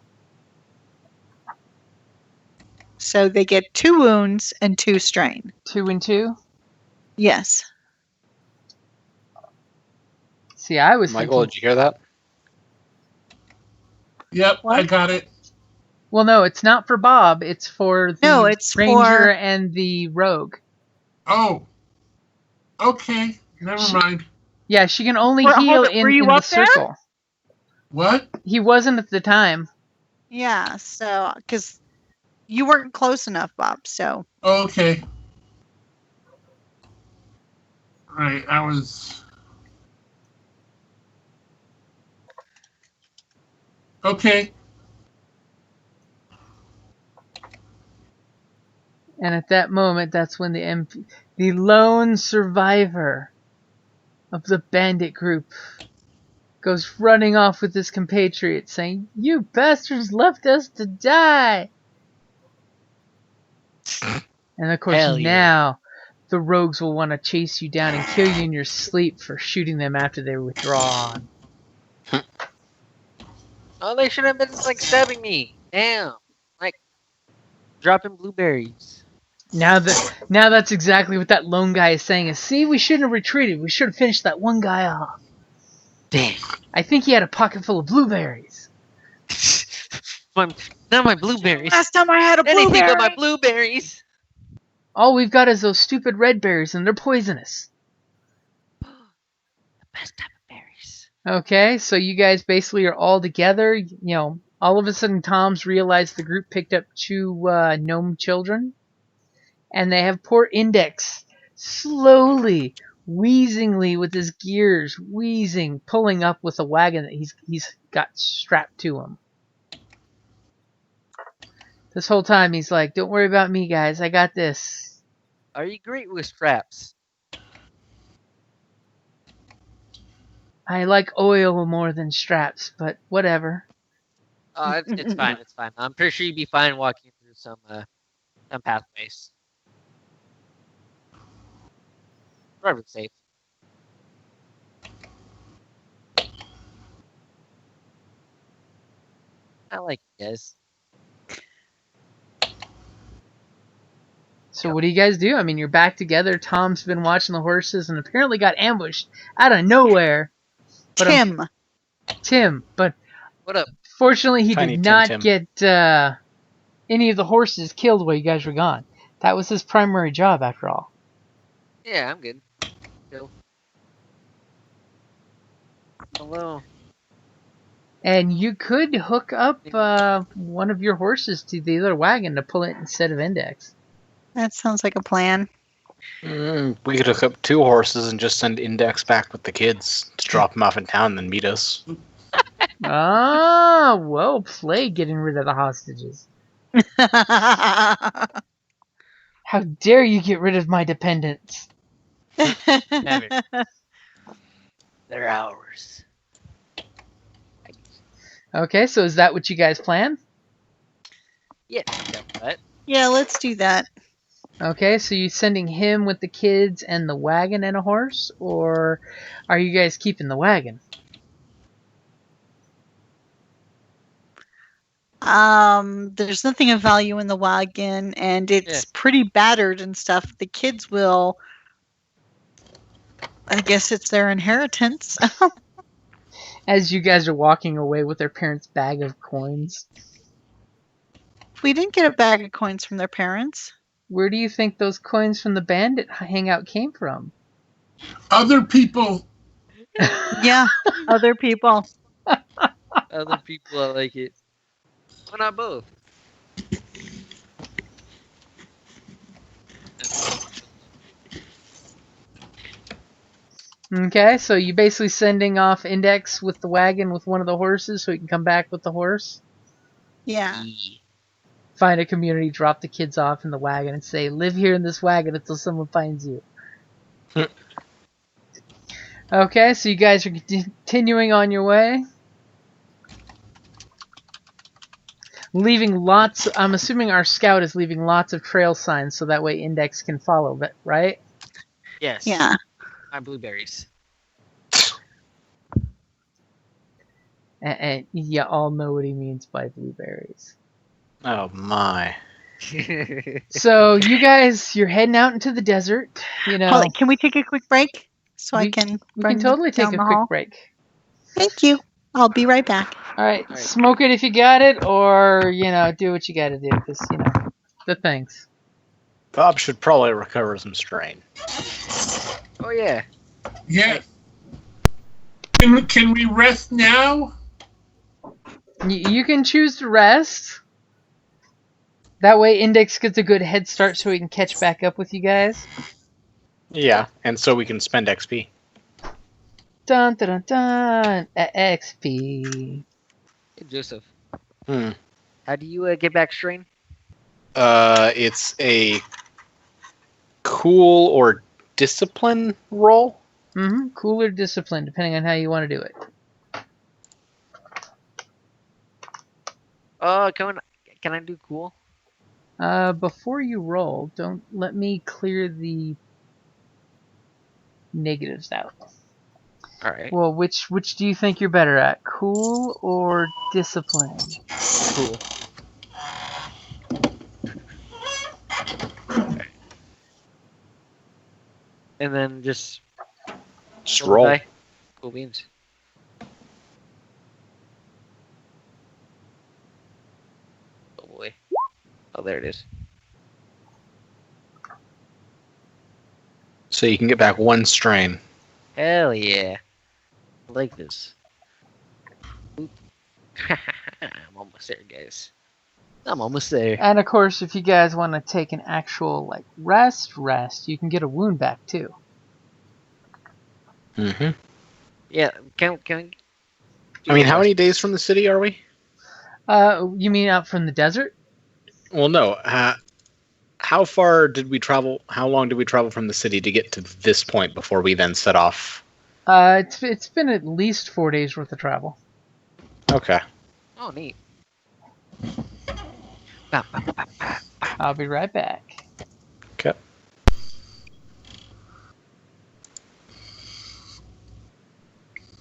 So they get 2 wounds and 2 strain. 2 and 2? Yes. See, I was Michael, thinking... did you hear that? Yep, What? I got it. Well, no, it's not for Bob. It's for the ranger and the rogue. Oh. Okay. Never mind. Yeah, she can only Hold heal it, were in you the up there? circle. What? He wasn't at the time. Yeah, so, because you weren't close enough, Bob, so. Okay. Right, I was... Okay. And at that moment, that's when the lone survivor of the bandit group goes running off with his compatriots saying, "You bastards left us to die!" And of course Hell yeah. now the rogues will want to chase you down and kill you in your sleep for shooting them after they're withdrawn. Oh, they should have been like stabbing me. Damn. Like dropping blueberries. Now that's exactly what that lone guy is saying is, see, we shouldn't have retreated. We should have finished that one guy off. Damn. I think he had a pocket full of blueberries. Not my blueberries. Last time I had a blueberry. Anything but my blueberries. All we've got is those stupid red berries, and they're poisonous. The best type of berries. Okay, so you guys basically are all together. You know, all of a sudden Tom's realized the group picked up 2 gnome children. And they have poor Index slowly, wheezingly with his gears, pulling up with a wagon that he's got strapped to him. This whole time he's like, "Don't worry about me, guys. I got this." Are you great with straps? I like oil more than straps, but whatever. It's fine. It's fine. I'm pretty sure you'd be fine walking through some pathways. Probably safe. I like you guys. So what do you guys do? I mean, you're back together. Tom's been watching the horses and apparently got ambushed out of nowhere. But Tim, but What up? fortunately he Tiny did Tim not Tim. get any of the horses killed while you guys were gone. That was his primary job, after all. Yeah, I'm good. Chill. Hello. And you could hook up one of your horses to the other wagon to pull it instead of Index. That sounds like a plan. We could hook up 2 horses and just send Index back with the kids to drop them off in town and then meet us. Ah, well played, getting rid of the hostages. How dare you get rid of my dependents? Never. They're ours. Okay, so is that what you guys plan? Yeah. What? Yeah, let's do that. Okay, so you sending him with the kids and the wagon and a horse, or are you guys keeping the wagon? There's nothing of value in the wagon, and it's pretty battered and stuff. The kids will. I guess it's their inheritance. As you guys are walking away with their parents' bag of coins, We didn't get a bag of coins from their parents. where do you think those coins from the bandit hangout came from? Other people. Yeah, other people. Other people, I like it. Why not both? Okay, so you basically sending off Index with the wagon with one of the horses so he can come back with the horse? Yeah. Find a community, drop the kids off in the wagon, and say, live here in this wagon until someone finds you. Okay, so you guys are continuing on your way. Leaving lots, I'm assuming our scout is leaving lots of trail signs so that way Index can follow it, right? Yes. Yeah. My blueberries. And you all know what he means by blueberries. Oh my. So you guys, you're heading out into the desert, you know. Holly, can we take a quick break so I We- can? We run can totally take down a the quick hall? break. Thank you. I'll be right back. All right, All right. smoke it if you got it, or, you know, do what you got to do, because, you know, the things. Bob should probably recover some strain. Oh yeah. Yeah. Can we rest now? You can choose to rest. That way Index gets a good head start so he can catch back up with you guys. Yeah, and so we can spend XP. Dun dun dun dun. XP. Hey, Joseph. Hmm. How do you get back strain? It's a cool or discipline roll. Mm-hmm. Cool or discipline, depending on how you want to do it. Oh, can I do cool? Before you roll, don't let me clear the negatives out. All right. Well, which do you think you're better at, cool or discipline? Cool. And then just Roll. die. Cool beans. Oh boy. Oh, there it is. So you can get back 1 strain. Hell yeah. I like this. Oop. I'm almost there, guys. I'm almost there. And of course, if you guys want to take an actual like rest, you can get a wound back too. Mm-hmm. Yeah, can we... I mean, how many days from the city are we? You mean out from the desert? Well, no. How far did we travel? How long did we travel from the city to get to this point before we then set off? It's been at least 4 days worth of travel. Okay. Oh, neat. Ba, ba, ba, ba. I'll be right back. Okay.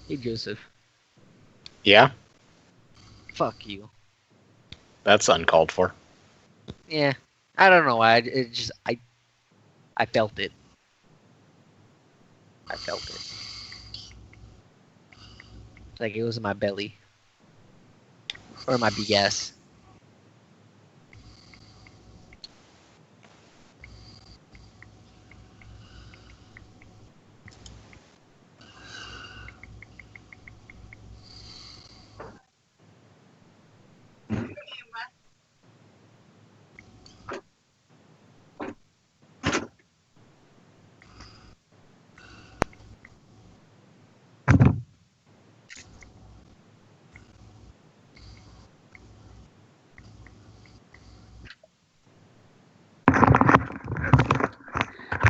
Hey, Joseph. Yeah, Fuck you. that's uncalled for. Yeah. I don't know why. I felt it. I felt it. Like it was in my belly. Or my BS.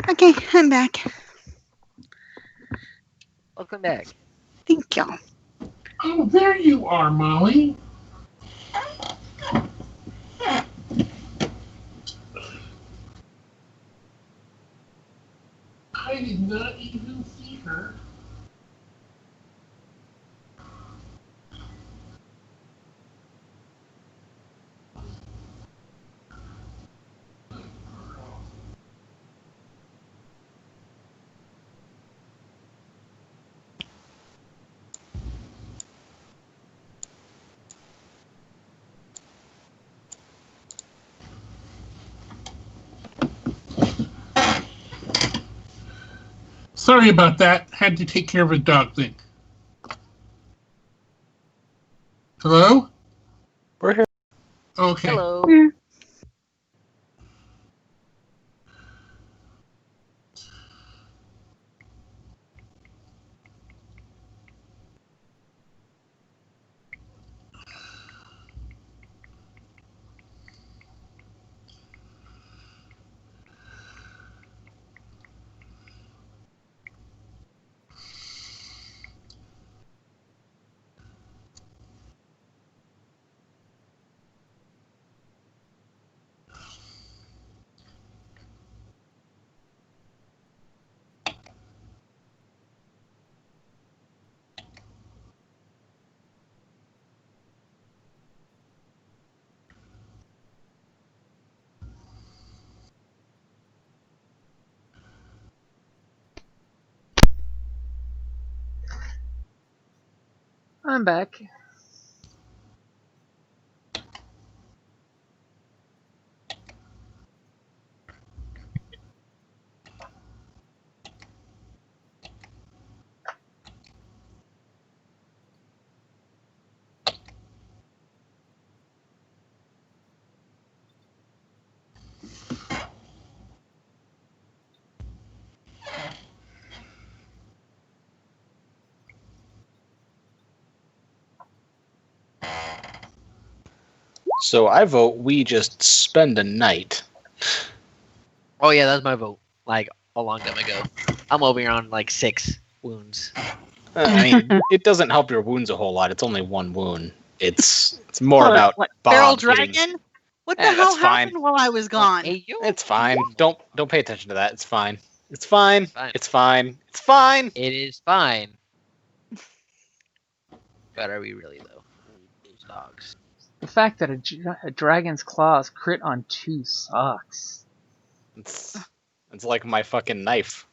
Okay, I'm back. Welcome back. Thank you. Oh, there you are, Molly. I did not even see her. Sorry about that. Had to take care of a dog thing. Hello? We're here. Okay. Hello. I'm back. So I vote we just spend a night. Oh yeah, that's my vote. Like a long time ago. I'm over here on like 6 wounds. I mean, it doesn't help your wounds a whole lot. It's only one wound. It's more about What? Bob Feral getting- dragon? What the Eh, hell that's fine. happened while I was gone? Hey, yo. It's fine. Don't pay attention to that. It's fine. It's fine. Fine. It's fine. It's fine. It is fine. But are we really though? Those dogs. The fact that a dragon's claws crit on 2 sucks. It's like my fucking knife.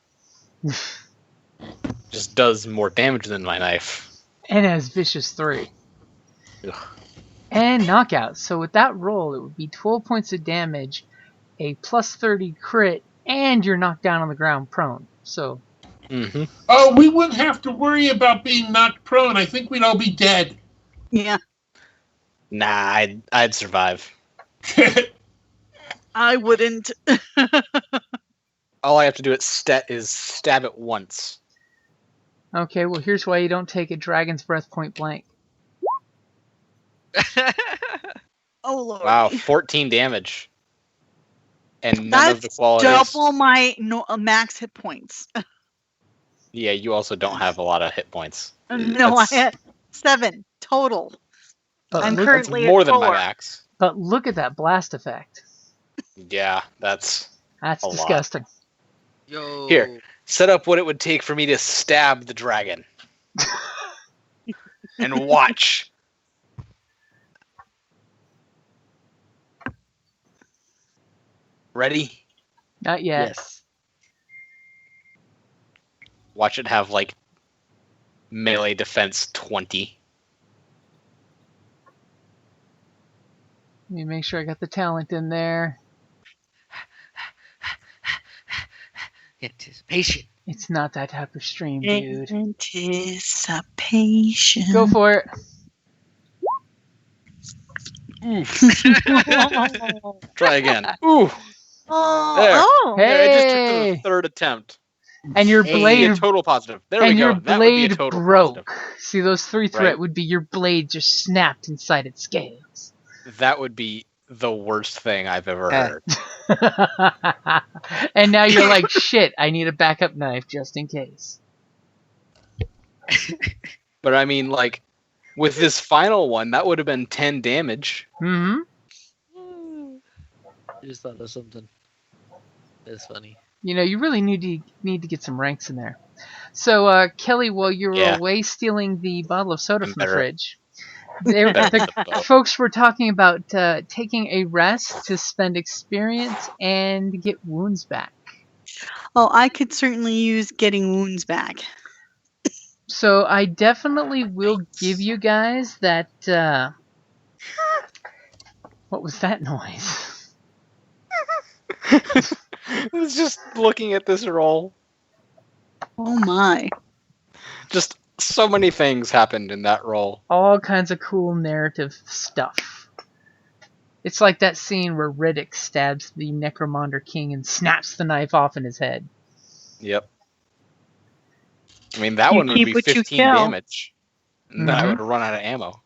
Just does more damage than my knife. And has vicious 3. Ugh. And knockout. So with that roll, it would be 12 points of damage, a plus 30 crit, and you're knocked down on the ground prone. So Mm-hmm. Oh, we wouldn't have to worry about being knocked prone. I think we'd all be dead. Yeah, Nah, I'd survive. I wouldn't. All I have to do is stab it once. okay, well here's why you don't take a dragon's breath point blank. Oh lord! Wow, 14 damage. And none of the That's qualities. double my max hit points. Yeah, you also don't have a lot of hit points. No, I That's- had 7 total. But I'm look, currently That's more at than my 4. max. But look at that blast effect. Yeah, that's That's a lot. disgusting. Yo. Here. Set up what it would take for me to stab the dragon. And watch. Ready? Not yet. Yes. Watch it have, like, melee defense 20. Let me make sure I got the talent in there. Anticipation. It's not that type of stream, dude. Anticipation. Go for it. Try again. Ooh. Oh, There. oh. Yeah, I just took to Hey! the third attempt. And your Hey. Be a blade total positive. There we and go. your That would be a blade total broke. positive. See, those 3 threat Right. would be your blade just snapped inside its scales. That would be the worst thing I've ever heard. And now you're like, shit, I need a backup knife just in case. But I mean, like, with this final one, that would have been 10 damage. Mm-hmm. I just thought of something. That's funny. You know, you really need to get some ranks in there. So, Kelly, while you were Yeah. away stealing the bottle of soda I'm from the better. fridge, the folks were talking about taking a rest to spend experience and get wounds back. Oh, I could certainly use getting wounds back. So I definitely will give you guys that. What was that noise? I was just looking at this roll. Oh my. Just so many things happened in that roll. All kinds of cool narrative stuff. It's like that scene where Riddick stabs the Necromancer King and snaps the knife off in his head. Yep. I mean, that You one would keep be what you 15 kill. damage. And then I Mhm. would run out of ammo.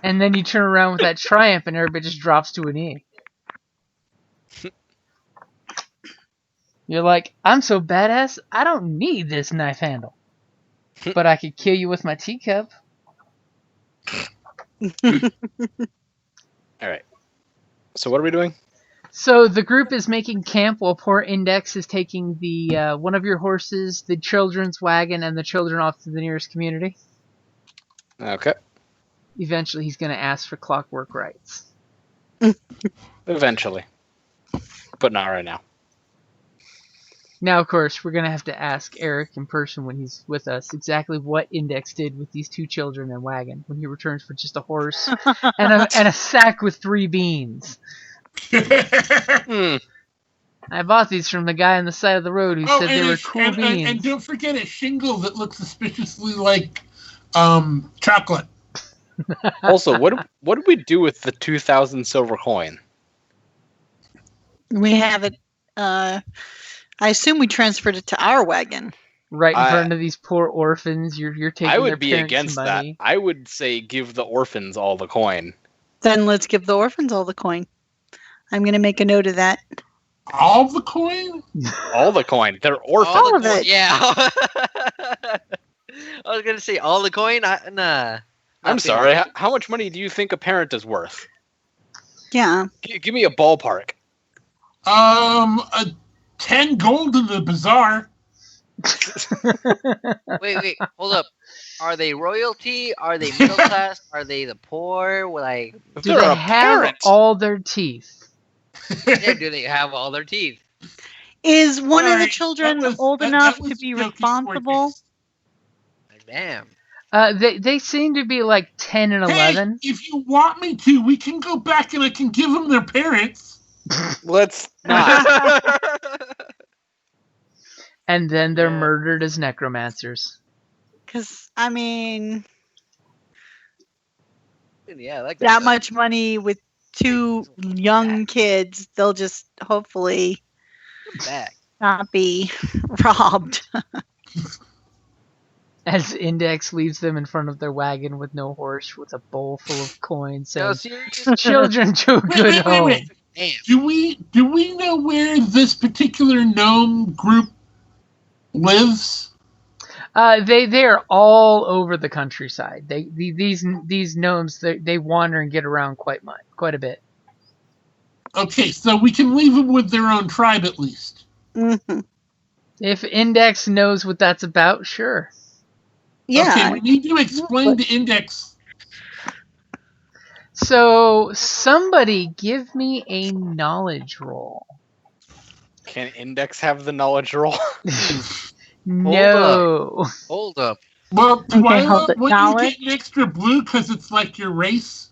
And then you turn around with that triumph and everybody just drops to a knee. You're like, I'm so badass, I don't need this knife handle. But I could kill you with my teacup. Alright. So what are we doing? So the group is making camp while poor Index is taking the one of your horses, the children's wagon, and the children off to the nearest community. Okay. Eventually he's going to ask for clockwork rights. Eventually. But not right now. Now, of course, we're going to have to ask Eric in person when he's with us exactly what Index did with these 2 children and wagon when he returns for just a horse and a sack with 3 beans. Hmm. I bought these from the guy on the side of the road who said they were cool beans. And don't forget a shingle that looks suspiciously like chocolate. Also, what did we do with the 2,000 silver coin? We have it. I assume we transferred it to our wagon. Right in I- front of these poor orphans, you're taking I their would be parents' against money. that. I would say give the orphans all the coin. Then let's give the orphans all the coin. I'm going to make a note of that. All the coin? All the coin. They're orphans. All of it. Yeah. I was gonna say all the coin. Nah. I'm Not sorry. feeling How much money do you think a parent is worth? Yeah. Give me a ballpark. 10 gold in the bazaar. it. Wait, hold up. Are they royalty? Are they middle class? Are they the poor? Like, If Do they're they a have parent, all their teeth? yeah, do they have all their teeth? Is one of the Alright, children that was- old that enough to was be jokey responsible? squirky. Like, damn. They seem to be like 10 and 11. Hey, if you want me to, we can go back and I can give them their parents. let's not. And then they're Yeah. murdered as necromancers. Because, I mean, Yeah, I like that much money with 2 young kids, they'll just hopefully back. not be robbed. As Index leaves them in front of their wagon with no horse with a bowl full of coins No, saying, seriously. children to a good home. Damn. Do we know where this particular gnome group lives? They're all over the countryside. These gnomes they wander and get around quite a bit. Okay, so we can leave them with their own tribe at least. Mhm. If Index knows what that's about, sure. Yeah. Okay, we need to explain to Index. So somebody give me a knowledge roll. Can Index have the knowledge roll? No. Hold up. Well, hold Twyla, it. would you Knowledge? get an extra blue because it's like your race?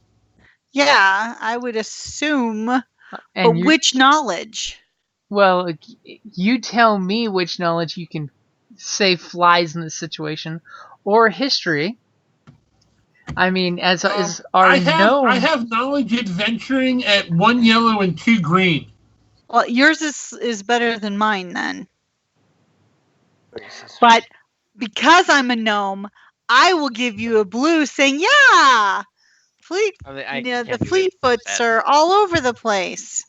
Yeah, I would assume. But And which knowledge? well, you tell me which knowledge you can say flies in this situation, or history. I mean, as our I gnome. have knowledge adventuring at 1 yellow and 2 green. Well, yours is better than mine then. But because I'm a gnome, I will give you a blue saying, yeah, the can't do Fleetfoots that. are all over the place.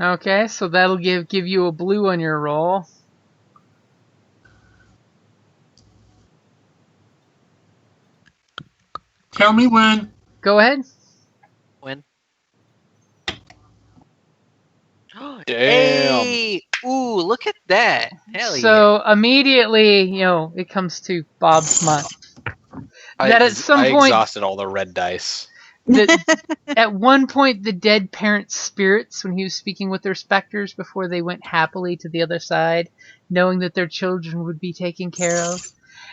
Okay, so that'll give you a blue on your roll. Tell me when. Go ahead. When? Damn. Hey! Ooh, look at that! Hell yeah! So immediately, it comes to Bob's mind. That at some I point, exhausted all the red dice. at one point, the dead parents' spirits, when he was speaking with their specters before they went happily to the other side, knowing that their children would be taken care of,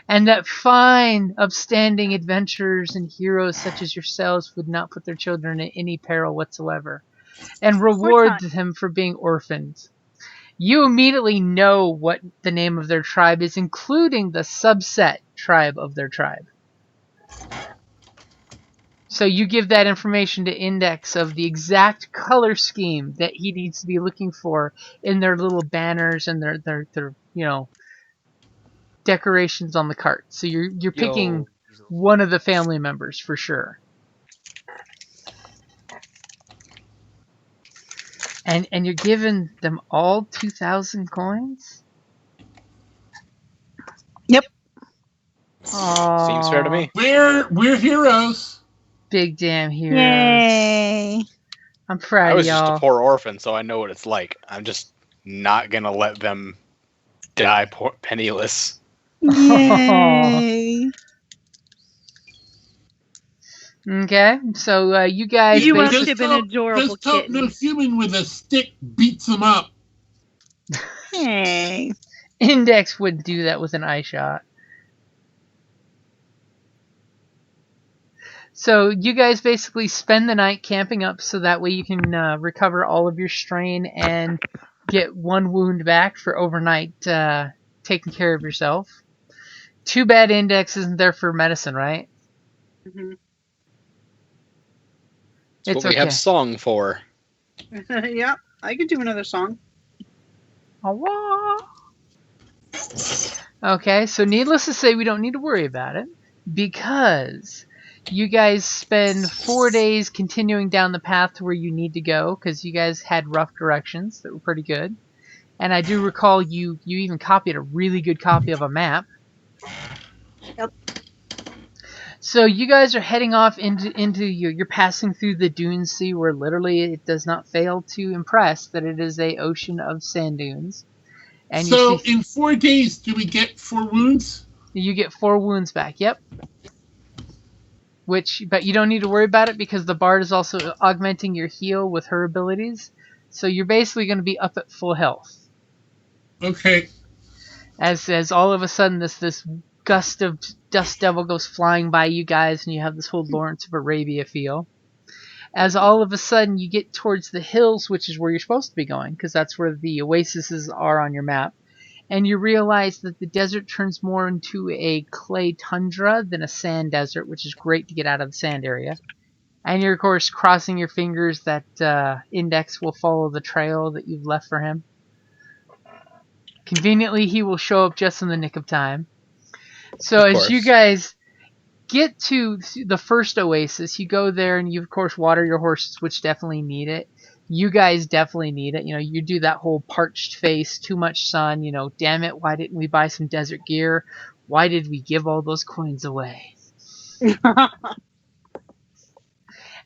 and that fine, upstanding adventurers and heroes such as yourselves would not put their children in any peril whatsoever, and reward them for being orphans. You immediately know what the name of their tribe is, including the subset tribe of their tribe. So you give that information to Index of the exact color scheme that he needs to be looking for in their little banners and their decorations on the cart. So you're picking one of the family members for sure. And you're giving them all 2,000 coins? Yep. Aww. Seems fair to me. We're heroes. Big damn heroes. Yay. I'm proud I of was y'all. just a poor orphan, so I know what it's like. I'm just not gonna let them die penniless. Yay. Okay, so you guys You must basically... have been adorable Just hope no kittens. human with a stick beats them up. Hey. Index would do that with an eye shot. So you guys basically spend the night camping up so that way you can recover all of your strain and get one wound back for overnight taking care of yourself. Too bad Index isn't there for medicine, right? Mm-hmm. That's what we have song for. Yeah, I could do another song. Okay, so needless to say, we don't need to worry about it because you guys spend 4 days continuing down the path to where you need to go because you guys had rough directions that were pretty good. And I do recall you even copied a really good copy of a map. Yep. So you guys are heading off into you're passing through the dune sea where literally it does not fail to impress that it is a ocean of sand dunes. And so in 4 days, do we get 4 wounds? You get 4 wounds back. Yep. But you don't need to worry about it because the bard is also augmenting your heal with her abilities. So you're basically going to be up at full health. Okay. As all of a sudden this gust of dust devil goes flying by you guys and you have this whole Lawrence of Arabia feel. As all of a sudden you get towards the hills, which is where you're supposed to be going because that's where the oases are on your map. And you realize that the desert turns more into a clay tundra than a sand desert, which is great to get out of the sand area. And you're, of course, crossing your fingers that Index will follow the trail that you've left for him. Conveniently, he will show up just in the nick of time. So as you guys get to the first oasis, you go there and you of course water your horses, which definitely need it. You guys definitely need it. You do that whole parched face, too much sun, damn it, why didn't we buy some desert gear? Why did we give all those coins away?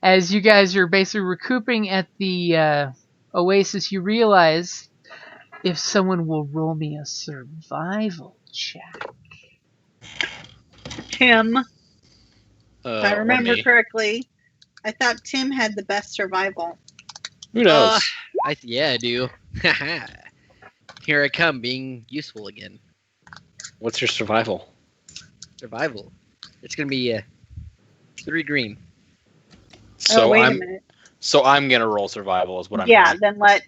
As you guys are basically recouping at the oasis, you realize if someone will roll me a survival check. Tim, if I or remember me. correctly, I thought Tim had the best survival. Who knows? Yeah, I do. Here I come, being useful again. What's your survival? Survival. It's gonna be 3 green. So wait a I'm minute. so I'm gonna roll survival is what I'm Yeah, hearing. then let.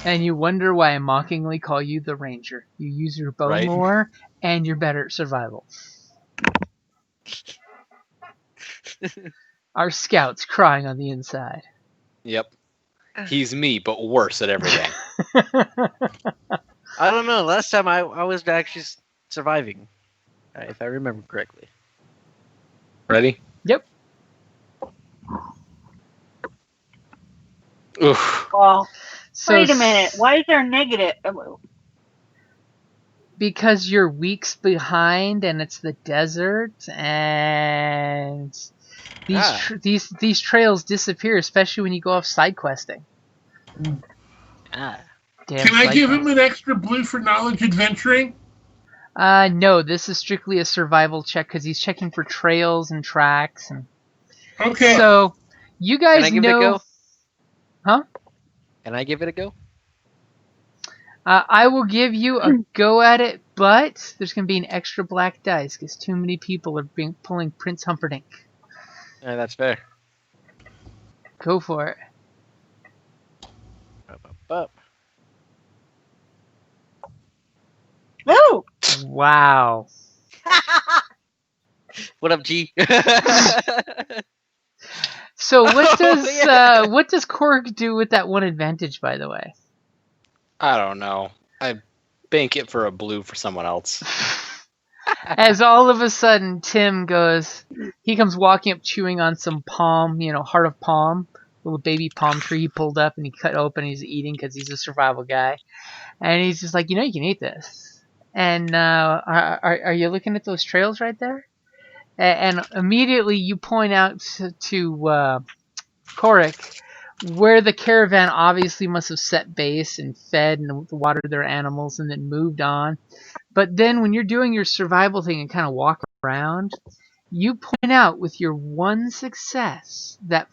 And you wonder why I mockingly call you the ranger. You use your bow Right. more, and you're better at survival. Our scout's crying on the inside. Yep. He's me, but worse at everything. I don't know. Last time I was actually surviving, if I remember correctly. Ready? Yep. Oof. Well, So wait a minute. Why is there negative? Because you're weeks behind, and it's the desert, and these trails disappear, especially when you go off side questing. Ah. Damn Can I side give him questing. an extra blue for knowledge adventuring? No, this is strictly a survival check because he's checking for trails and tracks. And Okay. so, you Can I guys give it a know, go? huh? Can I give it a go? I will give you a go at it, but there's going to be an extra black dice because too many people are pulling Prince Humperdinck. Yeah, that's fair. Go for it. Up. Oh! Wow. What up, G? So what does Oh, yeah. what does Korrick do with that one advantage, by the way? I don't know. I bank it for a blue for someone else. As all of a sudden Tim he comes walking up chewing on some palm, heart of palm, little baby palm tree he pulled up and he cut open and he's eating because he's a survival guy. And he's just like, you can eat this. And are you looking at those trails right there? And immediately you point out to Korrick where the caravan obviously must have set base and fed and watered their animals and then moved on. But then when you're doing your survival thing and kind of walk around, you point out with your one success that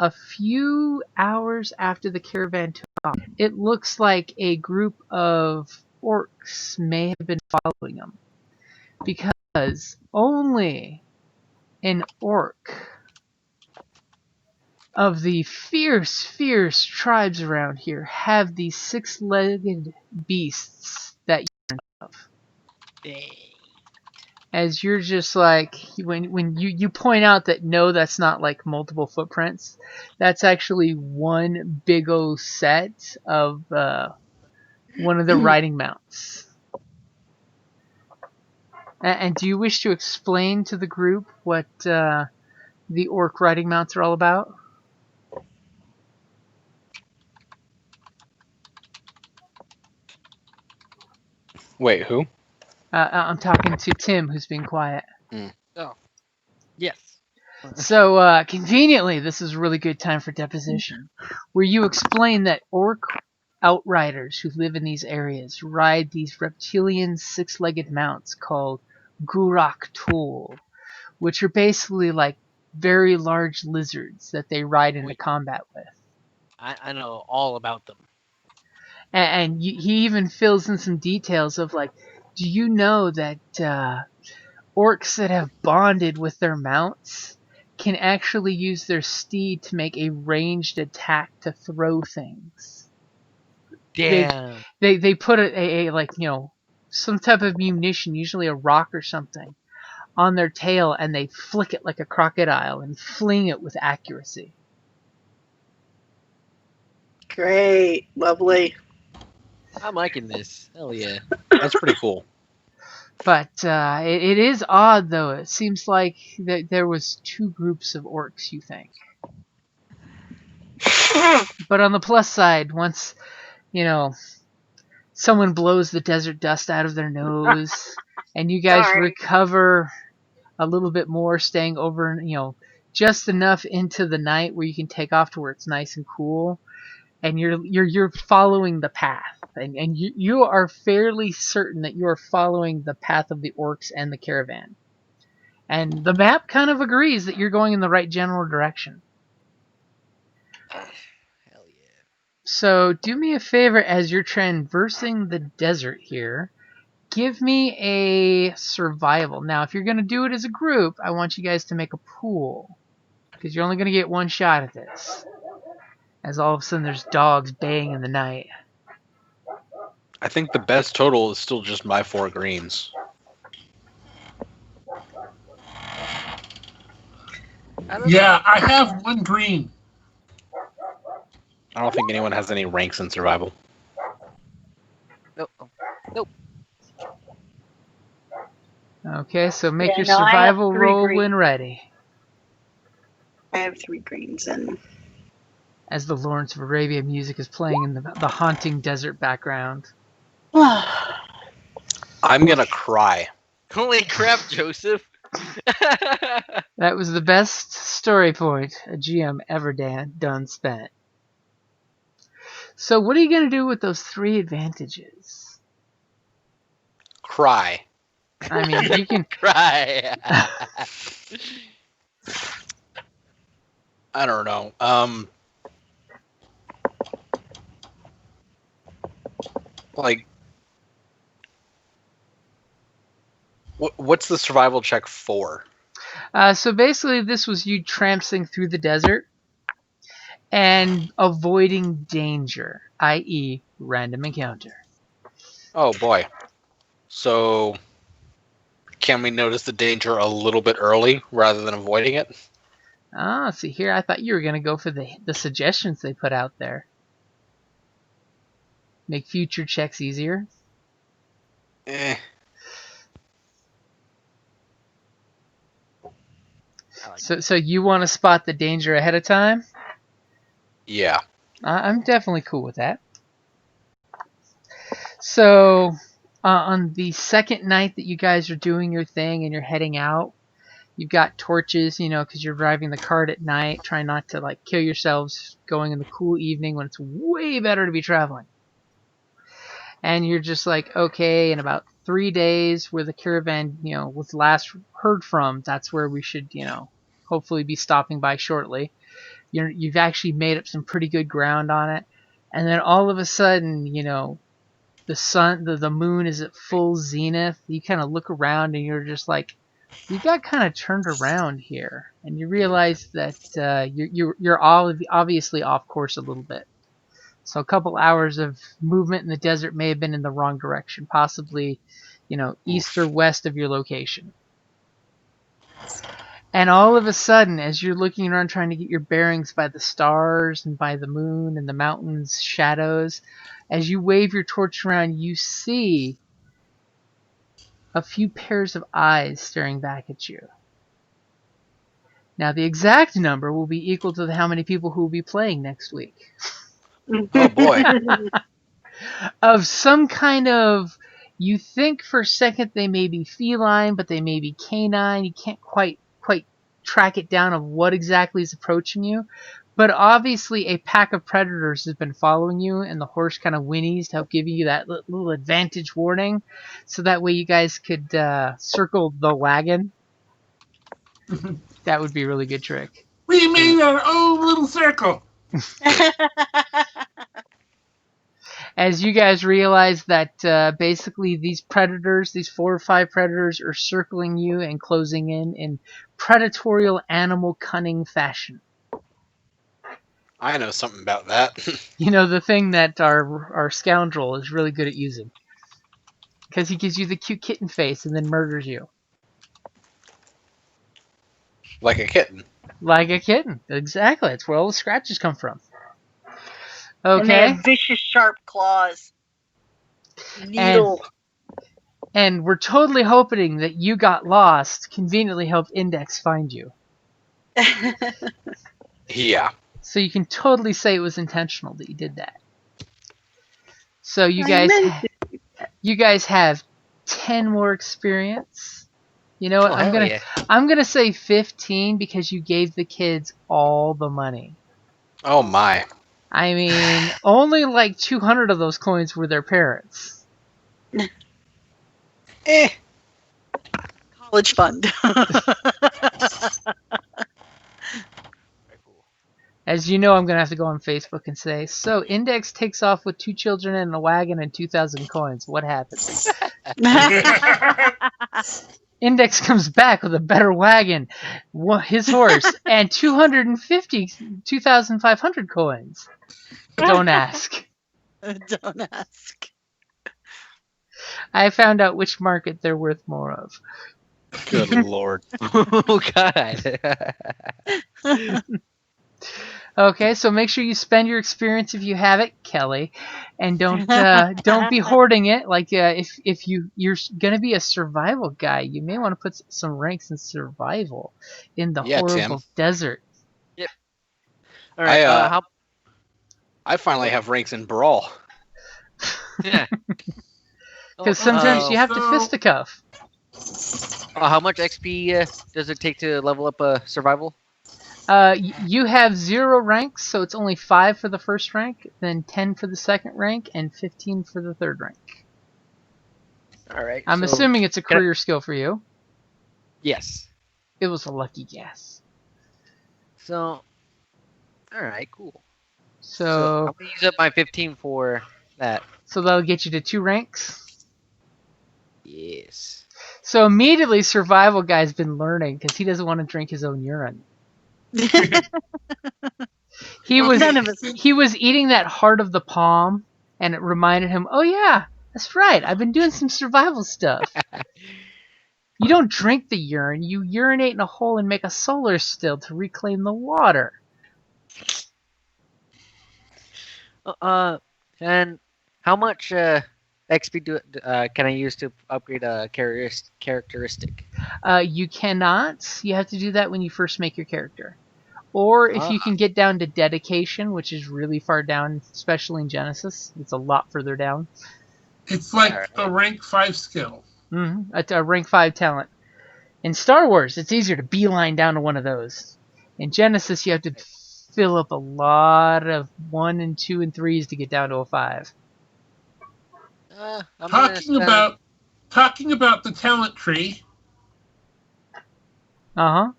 a few hours after the caravan took off, it looks like a group of orcs may have been following them. Because only an orc of the fierce tribes around here have these 6-legged beasts that you know of. As you're just like, when you point out that no, that's not like multiple footprints, that's actually one big old set of one of the riding mounts. And do you wish to explain to the group what the orc riding mounts are all about? Wait, who? I'm talking to Tim, who's being quiet. Oh, yes. So, conveniently, this is a really good time for deposition, where you explain that orc outriders who live in these areas ride these reptilian 6-legged mounts called Gurak Tool, which are basically like very large lizards that they ride into combat with. I know all about them. And he even fills in some details of like, do you know that orcs that have bonded with their mounts can actually use their steed to make a ranged attack to throw things? Damn. They put a like, some type of munition, usually a rock or something, on their tail, and they flick it like a crocodile and fling it with accuracy. Great. Lovely. I'm liking this. Hell yeah. That's pretty cool. But it is odd, though. It seems like that there was two groups of orcs, you think. But on the plus side, once, someone blows the desert dust out of their nose, and you guys Darn. recover a little bit more, staying over, just enough into the night where you can take off to where it's nice and cool, and you're following the path, and you are fairly certain that you are following the path of the orcs and the caravan, and the map kind of agrees that you're going in the right general direction. Hell yeah. So do me a favor as you're traversing the desert here. Give me a survival. Now, if you're going to do it as a group, I want you guys to make a pool, because you're only going to get one shot at this. As all of a sudden there's dogs baying in the night. I think the best total is still just my 4 greens. Yeah, I have 1 green. I don't think anyone has any ranks in survival. Nope. Nope. Okay, so make Yeah, your no, I have survival 3 roll greens. when ready. I have 3 greens and As the Lawrence of Arabia music is playing in the haunting desert background. I'm gonna cry. Holy crap, Joseph. That was the best story point a GM ever done spent. So what are you going to do with those 3 advantages? Cry. I mean, you can... Cry. I don't know. Like, what's the survival check for? So basically this was you tramping through the desert and avoiding danger, i.e. random encounter. Oh boy. So, can we notice the danger a little bit early rather than avoiding it? Ah, see here, I thought you were going to go for the suggestions they put out there. Make future checks easier. Eh. So you want to spot the danger ahead of time? Yeah. I'm definitely cool with that. So on the second night that you guys are doing your thing and you're heading out, you've got torches, because you're driving the cart at night, trying not to kill yourselves going in the cool evening when it's way better to be traveling. And you're just like, okay, in about 3 days where the caravan, was last heard from, that's where we should, hopefully be stopping by shortly. You've actually made up some pretty good ground on it. And then all of a sudden, the sun, the moon is at full zenith. You kind of look around and you're just like, you got kind of turned around here. And you realize that you're obviously off course a little bit. So a couple hours of movement in the desert may have been in the wrong direction, possibly, east or west of your location. And all of a sudden, as you're looking around trying to get your bearings by the stars and by the moon and the mountains' shadows, as you wave your torch around, you see a few pairs of eyes staring back at you. Now, the exact number will be equal to how many people who will be playing next week. Oh boy. Of some kind of, you think for a second they may be feline, but they may be canine. You can't quite track it down of what exactly is approaching you. But obviously a pack of predators has been following you, and the horse kind of whinnies to help give you that little advantage warning, so that way you guys could circle the wagon. That would be a really good trick. We made our own little circle. As you guys realize that basically these 4 or 5 predators are circling you and closing in predatorial animal cunning fashion. I know something about that. The thing that our scoundrel is really good at using. Because he gives you the cute kitten face and then murders you. Like a kitten. Like a kitten. Exactly. That's where all the scratches come from. And they Okay. have vicious, sharp claws. Needle. And we're totally hoping that you got lost, conveniently helped Index find you. Yeah. So you can totally say it was intentional that you did that. So you guys have 10 more experience. You know what? I'm gonna say 15 because you gave the kids all the money. Oh my. I mean, only like 200 of those coins were their parents. College fund. As you know, I'm going to have to go on Facebook and say, so Index takes off with 2 children in a wagon and 2,000 coins. What happens? Index comes back with a better wagon, his horse, and 2,500 coins. Don't ask. Don't ask. I found out which market they're worth more of. Good lord. Oh God. Okay, so make sure you spend your experience if you have it, Kelly, and don't be hoarding it. Like if you're gonna be a survival guy, you may want to put some ranks in survival in the horrible Tim. desert. Yep. All right. I finally have ranks in brawl. Yeah. Because sometimes you have to fisticuff. How much XP does it take to level up a survival? You have 0 ranks, so it's only 5 for the first rank, then 10 for the second rank, and 15 for the third rank. All right. I'm assuming it's a career skill for you. Yes. It was a lucky guess. So, all right, cool. So I'm gonna use up my 15 for that. So that'll get you to 2 ranks. Yes. So immediately, survival guy's been learning because he doesn't want to drink his own urine. He was eating that heart of the palm, and it reminded him, oh yeah, that's right, I've been doing some survival stuff. You don't drink the urine, you urinate in a hole and make a solar still to reclaim the water. And how much XP can I use to upgrade a characteristic? You cannot. You have to do that when you first make your character. Or if you can get down to dedication, which is really far down, especially in Genesys. It's a lot further down. It's like a rank 5 skill. Mm-hmm. It's a rank 5 talent. In Star Wars, it's easier to beeline down to one of those. In Genesys, you have to fill up a lot of 1 and 2 and 3s to get down to a 5. Talking about the talent tree. Uh-huh.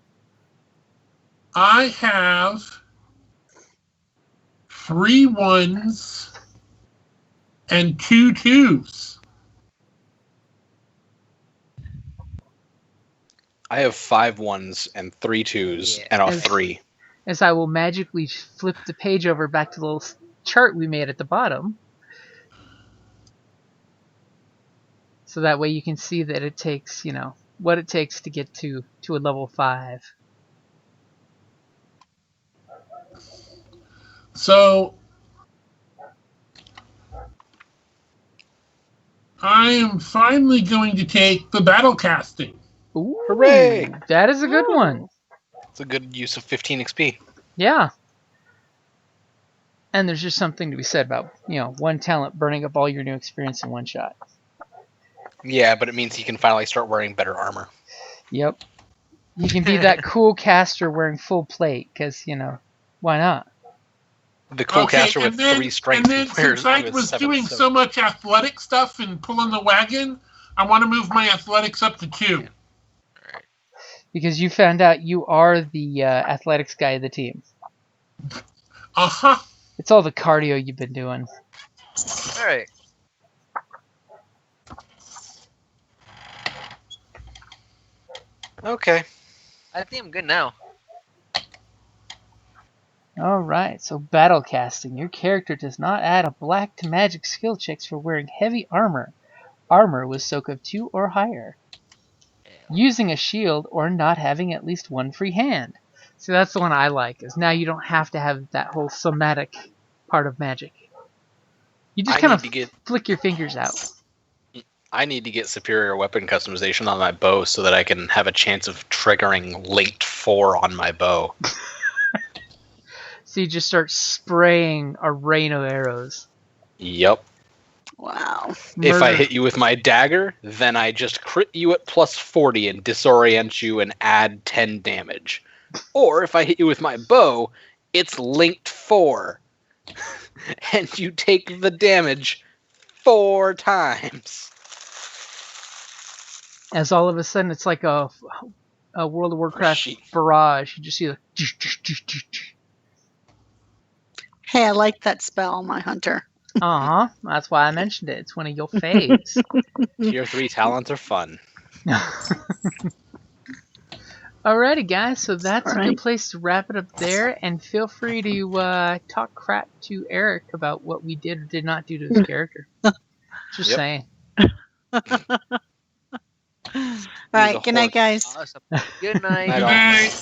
I have 3 1s and 2 2s. I have 5 1s and 3 2s and a 3. As I will magically flip the page over back to the little chart we made at the bottom. So that way you can see that it takes, what it takes to get to a level 5. So I am finally going to take the battle casting. Ooh, hooray! That is a good one. It's a good use of 15 XP. Yeah. And there's just something to be said about, 1 talent burning up all your new experience in 1 shot. Yeah, but it means you can finally start wearing better armor. Yep. You can be that cool caster wearing full plate, because, why not? The cool caster with 3 strength. And then since I was doing so much athletic stuff and pulling the wagon, I want to move my athletics up to 2. Because you found out you are the athletics guy of the team. Uh-huh. It's all the cardio you've been doing. All right. Okay. I think I'm good now. Alright, so battle casting. Your character does not add a black to magic skill checks for wearing heavy armor. Armor with soak of 2 or higher. Using a shield or not having at least 1 free hand. So that's the one I like, is now you don't have to have that whole somatic part of magic. You just kind of flick your fingers out. I need to get superior weapon customization on my bow so that I can have a chance of triggering linked 4 on my bow. So you just start spraying a rain of arrows. Yep. Wow. If I Murder. hit you with my dagger, then I just crit you at plus 40 and disorient you and add 10 damage. Or if I hit you with my bow, it's linked 4. And you take the damage 4 times. As all of a sudden it's like a World of Warcraft Sheet. barrage. You just see the. Hey, I like that spell, my hunter. That's why I mentioned it. It's one of your faves. Tier 3 talents are fun. Alrighty, guys. So that's a Alright. good place to wrap it up there. And feel free to talk crap to Eric about what we did or did not do to his character. Just Yep. saying. All right. Good night, guys. Awesome. Good night. Night all. Good night.